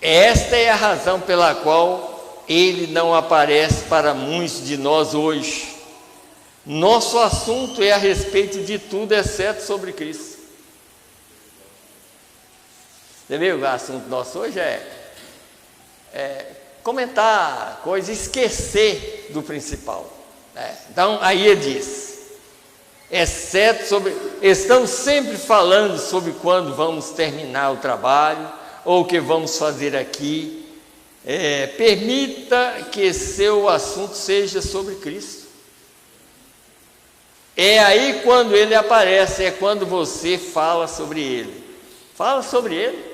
Esta é a razão pela qual ele não aparece para muitos de nós hoje. Nosso assunto é a respeito de tudo, exceto sobre Cristo. Você viu? O assunto nosso hoje é comentar coisas, esquecer do principal. Então, aí ele diz, exceto sobre... Estamos sempre falando sobre quando vamos terminar o trabalho, ou o que vamos fazer aqui. Permita que seu assunto seja sobre Cristo. É aí quando ele aparece, é quando você fala sobre ele. Fala sobre ele.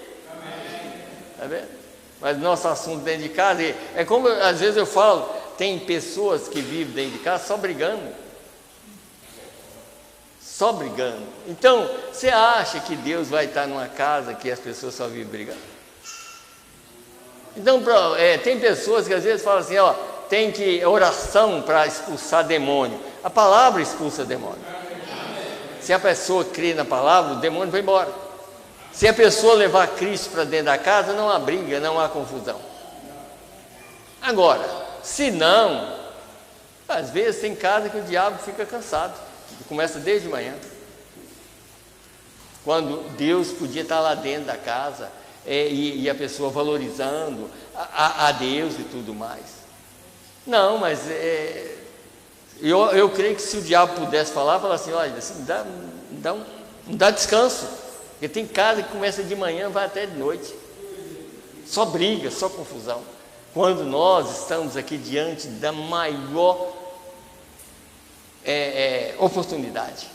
Está vendo? Mas nosso assunto dentro de casa, é como às vezes eu falo, tem pessoas que vivem dentro de casa só brigando. Só brigando. Então, você acha que Deus vai estar numa casa que as pessoas só vivem brigando? Então, tem pessoas que às vezes falam assim, tem que oração para expulsar demônio. A palavra expulsa demônio. Se a pessoa crê na palavra, o demônio vai embora. Se a pessoa levar Cristo para dentro da casa, não há briga, não há confusão. Agora, se não, às vezes tem casa que o diabo fica cansado, começa desde manhã, quando Deus podia estar lá dentro da casa, e a pessoa valorizando a Deus e tudo mais. Não, mas eu creio que se o diabo pudesse falar assim, olha, assim, não dá descanso. Porque tem casa que começa de manhã, vai até de noite. Só briga, só confusão. Quando nós estamos aqui diante da maior oportunidade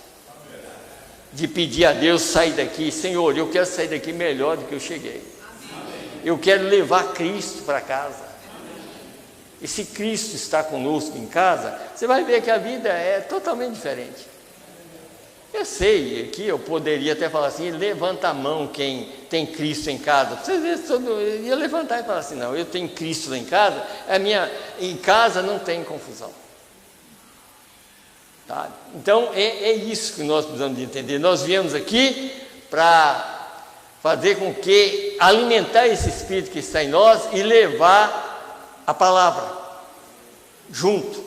de pedir a Deus sair daqui, Senhor, eu quero sair daqui melhor do que eu cheguei. Eu quero levar Cristo para casa. E se Cristo está conosco em casa, você vai ver que a vida é totalmente diferente. Eu sei que eu poderia até falar assim, levanta a mão quem tem Cristo em casa. Vocês verem, eu ia levantar e falar assim, não, eu tenho Cristo lá em casa, em casa não tem confusão. Tá? Então, é isso que nós precisamos de entender. Nós viemos aqui para fazer com que, alimentar esse Espírito que está em nós e levar a palavra junto,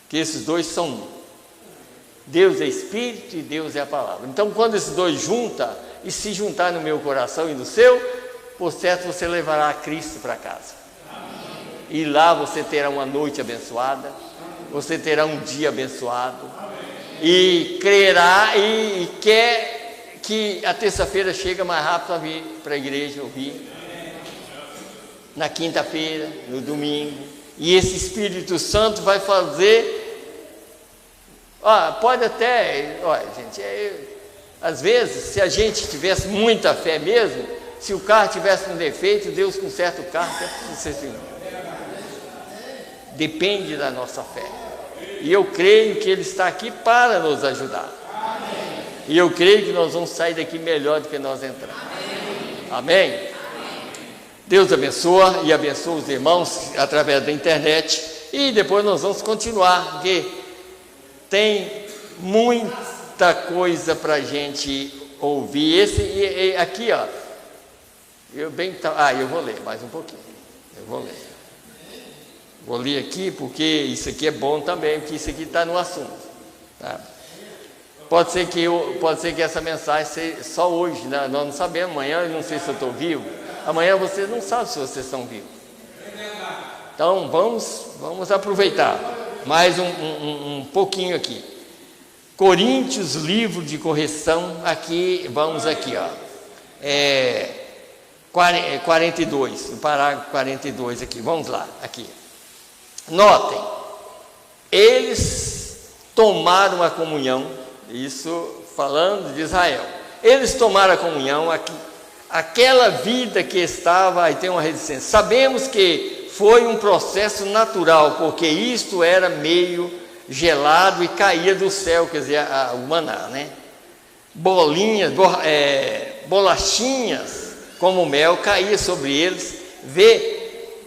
que esses dois são um. Deus é Espírito e Deus é a palavra. Então, quando esses dois juntam e se juntar no meu coração e no seu, por certo você levará a Cristo para casa. E lá você terá uma noite abençoada, você terá um dia abençoado, e crerá e quer que a terça-feira chegue mais rápido a vir para a igreja ouvir, na quinta-feira, no domingo, e esse Espírito Santo vai fazer, pode até, olha gente, às vezes, se a gente tivesse muita fé mesmo, se o carro tivesse um defeito, Deus conserta o carro, depende da nossa fé. E eu creio que Ele está aqui para nos ajudar. E eu creio que nós vamos sair daqui melhor do que nós entramos. Amém? Deus abençoa e abençoa os irmãos através da internet. E depois nós vamos continuar, porque tem muita coisa para a gente ouvir. Aqui, eu vou ler mais um pouquinho. Eu vou ler. Vou ler aqui porque isso aqui é bom também, porque isso aqui está no assunto. Tá? Pode ser que essa mensagem seja só hoje, né? Nós não sabemos. Amanhã eu não sei se eu estou vivo. Amanhã vocês não sabem se vocês estão vivos. Então vamos aproveitar mais um pouquinho aqui. Coríntios, livro de correção, vamos aqui, 42, o parágrafo 42 aqui, vamos lá, aqui. Notem, eles tomaram a comunhão, isso falando de Israel, eles tomaram a comunhão, aquela vida que estava, aí tem uma resistência, sabemos que foi um processo natural, porque isto era meio gelado e caía do céu, quer dizer, o maná, né? Bolinhas, bolachinhas, como mel, caía sobre eles.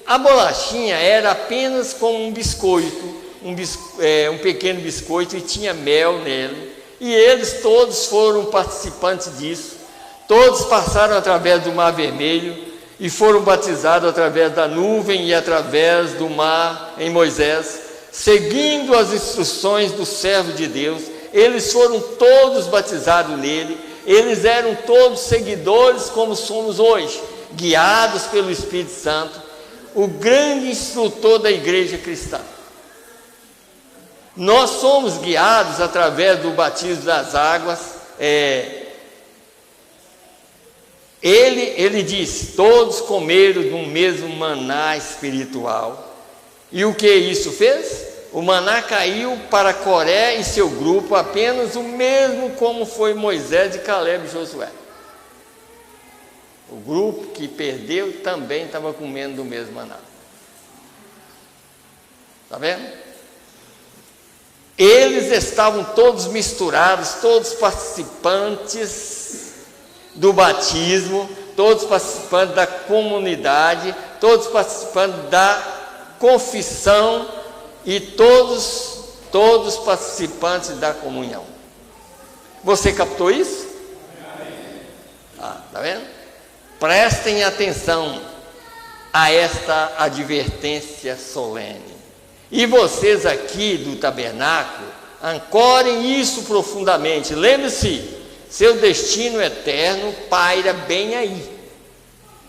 A bolachinha era apenas como um biscoito, um pequeno biscoito, e tinha mel nele, e eles todos foram participantes disso, todos passaram através do Mar Vermelho, e foram batizados através da nuvem e através do mar em Moisés, seguindo as instruções do servo de Deus. Eles foram todos batizados nele, eles eram todos seguidores como somos hoje, guiados pelo Espírito Santo, o grande instrutor da igreja cristã. Nós somos guiados através do batismo das águas. Ele disse, todos comeram do mesmo maná espiritual. E o que isso fez? O maná caiu para Coré e seu grupo, apenas o mesmo como foi Moisés e Caleb e Josué. O grupo que perdeu também estava comendo do mesmo maná. Está vendo? Eles estavam todos misturados, todos participantes do batismo, todos participantes da comunidade, todos participantes da confissão e todos participantes da comunhão. Você captou isso? Está vendo? Prestem atenção a esta advertência solene. E vocês aqui do tabernáculo, ancorem isso profundamente. Lembre-se, seu destino eterno paira bem aí.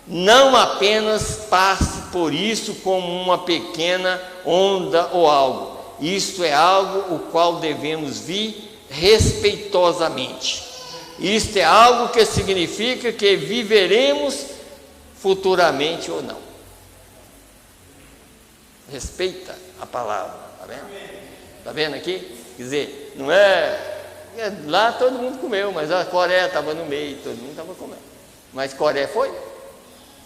Não apenas passe por isso como uma pequena onda ou algo. Isto é algo o qual devemos vir respeitosamente. Isto é algo que significa que viveremos futuramente ou não. Respeita a palavra, está vendo? Está vendo aqui? Quer dizer, não lá todo mundo comeu, mas a Coré estava no meio, todo mundo estava comendo. Mas Coré foi?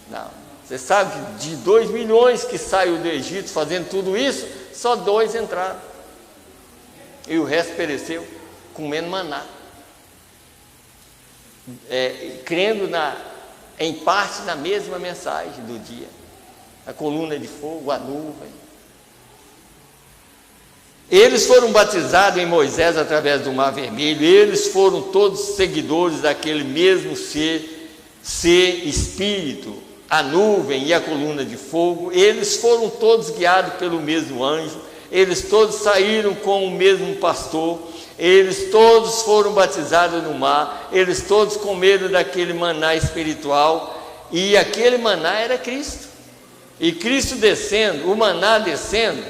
Não. Você sabe que de 2 milhões que saiu do Egito fazendo tudo isso, só 2 entraram. E o resto pereceu comendo maná. Crendo em parte na mesma mensagem do dia. A coluna de fogo, a nuvem. Eles foram batizados em Moisés através do Mar Vermelho, eles foram todos seguidores daquele mesmo ser Espírito, a nuvem e a coluna de fogo. Eles foram todos guiados pelo mesmo anjo, eles todos saíram com o mesmo pastor, eles todos foram batizados no mar, eles todos comeram daquele maná espiritual, e aquele maná era Cristo. E Cristo descendo, o maná descendo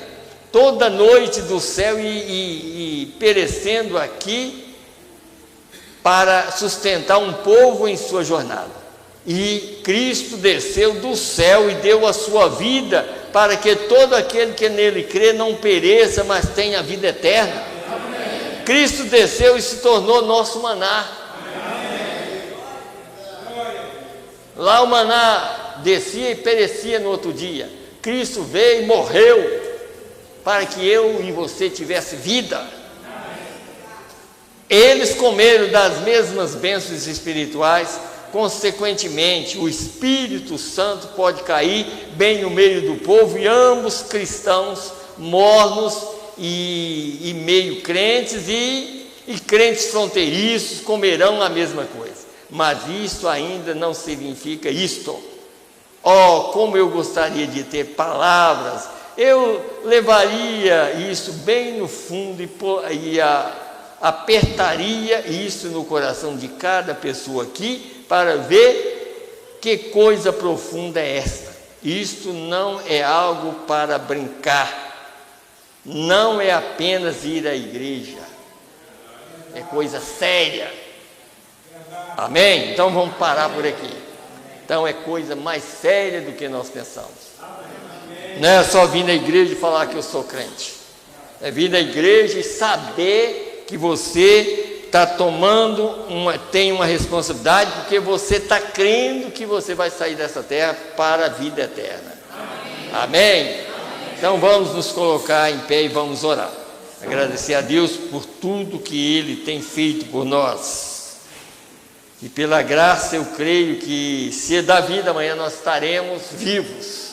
toda noite do céu e perecendo aqui para sustentar um povo em sua jornada. E Cristo desceu do céu e deu a sua vida para que todo aquele que nele crê não pereça, mas tenha a vida eterna. Amém. Cristo desceu e se tornou nosso maná. Amém. Lá o maná descia e perecia no outro dia. Cristo veio e morreu para que eu e você tivesse vida. Eles comeram das mesmas bênçãos espirituais, consequentemente o Espírito Santo pode cair bem no meio do povo, e ambos cristãos, mornos e meio crentes e crentes fronteiriços comerão a mesma coisa. Mas isso ainda não significa isto. Oh, como eu gostaria de ter palavras, eu levaria isso bem no fundo e apertaria isso no coração de cada pessoa aqui, para ver que coisa profunda é esta. Isto não é algo para brincar, não é apenas ir à igreja, é coisa séria. Amém? Então vamos parar por aqui. Então é coisa mais séria do que nós pensamos. Não é só vir na igreja e falar que eu sou crente, é vir na igreja e saber que você está tem uma responsabilidade, porque você está crendo que você vai sair dessa terra para a vida eterna. Amém? Então vamos nos colocar em pé e vamos orar. Agradecer a Deus por tudo que Ele tem feito por nós. E pela graça eu creio que, se da vida, amanhã nós estaremos vivos.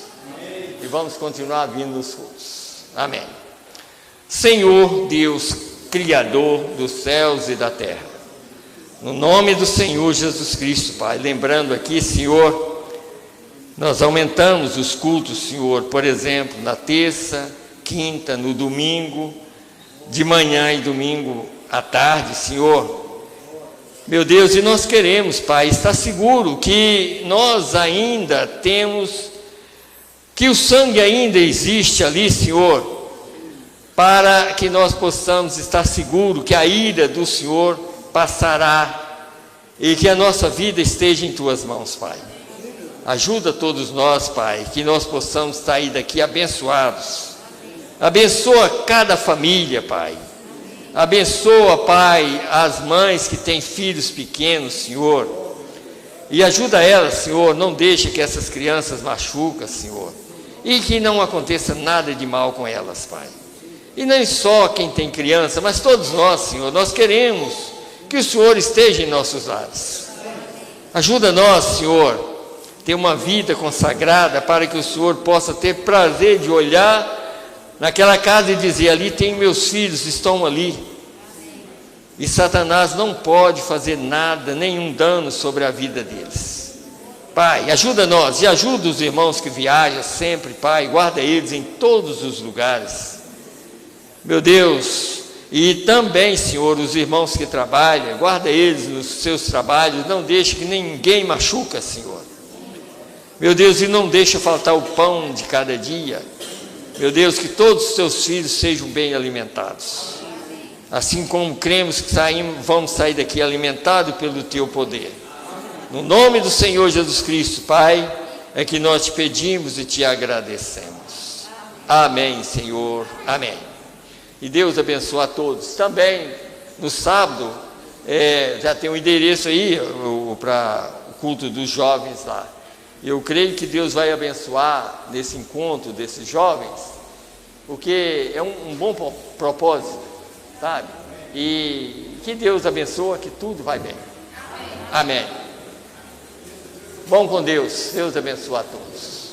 E vamos continuar vindo nos cultos. Amém. Senhor Deus, Criador dos céus e da terra, no nome do Senhor Jesus Cristo, Pai, lembrando aqui, Senhor, nós aumentamos os cultos, Senhor, por exemplo, na terça, quinta, no domingo, de manhã e domingo à tarde, Senhor. Meu Deus, e nós queremos, Pai, estar seguro que nós ainda temos, que o sangue ainda existe ali, Senhor, para que nós possamos estar seguros que a ira do Senhor passará e que a nossa vida esteja em Tuas mãos, Pai. Ajuda todos nós, Pai, que nós possamos sair daqui abençoados. Abençoa cada família, Pai. Abençoa, Pai, as mães que têm filhos pequenos, Senhor. E ajuda elas, Senhor, não deixe que essas crianças machuquem, Senhor. E que não aconteça nada de mal com elas, Pai. E nem só quem tem criança, mas todos nós, Senhor, nós queremos que o Senhor esteja em nossos lares. Ajuda nós, Senhor, ter uma vida consagrada, para que o Senhor possa ter prazer de olhar naquela casa e dizer: ali tem meus filhos, estão ali. E Satanás não pode fazer nada, nenhum dano sobre a vida deles. Pai, ajuda nós e ajuda os irmãos que viajam sempre, Pai, guarda eles em todos os lugares. Meu Deus, e também, Senhor, os irmãos que trabalham, guarda eles nos seus trabalhos, não deixe que ninguém machuca, Senhor. Meu Deus, e não deixa faltar o pão de cada dia. Meu Deus, que todos os teus filhos sejam bem alimentados. Assim como cremos que vamos sair daqui alimentados pelo teu poder. No nome do Senhor Jesus Cristo, Pai, é que nós te pedimos e te agradecemos. Amém, Senhor. Amém. E Deus abençoe a todos. Também, no sábado, já tem um endereço aí para o culto dos jovens lá. Eu creio que Deus vai abençoar nesse encontro desses jovens, porque é um bom propósito, sabe? E que Deus abençoe, que tudo vai bem. Amém. Vão com Deus. Deus abençoe a todos.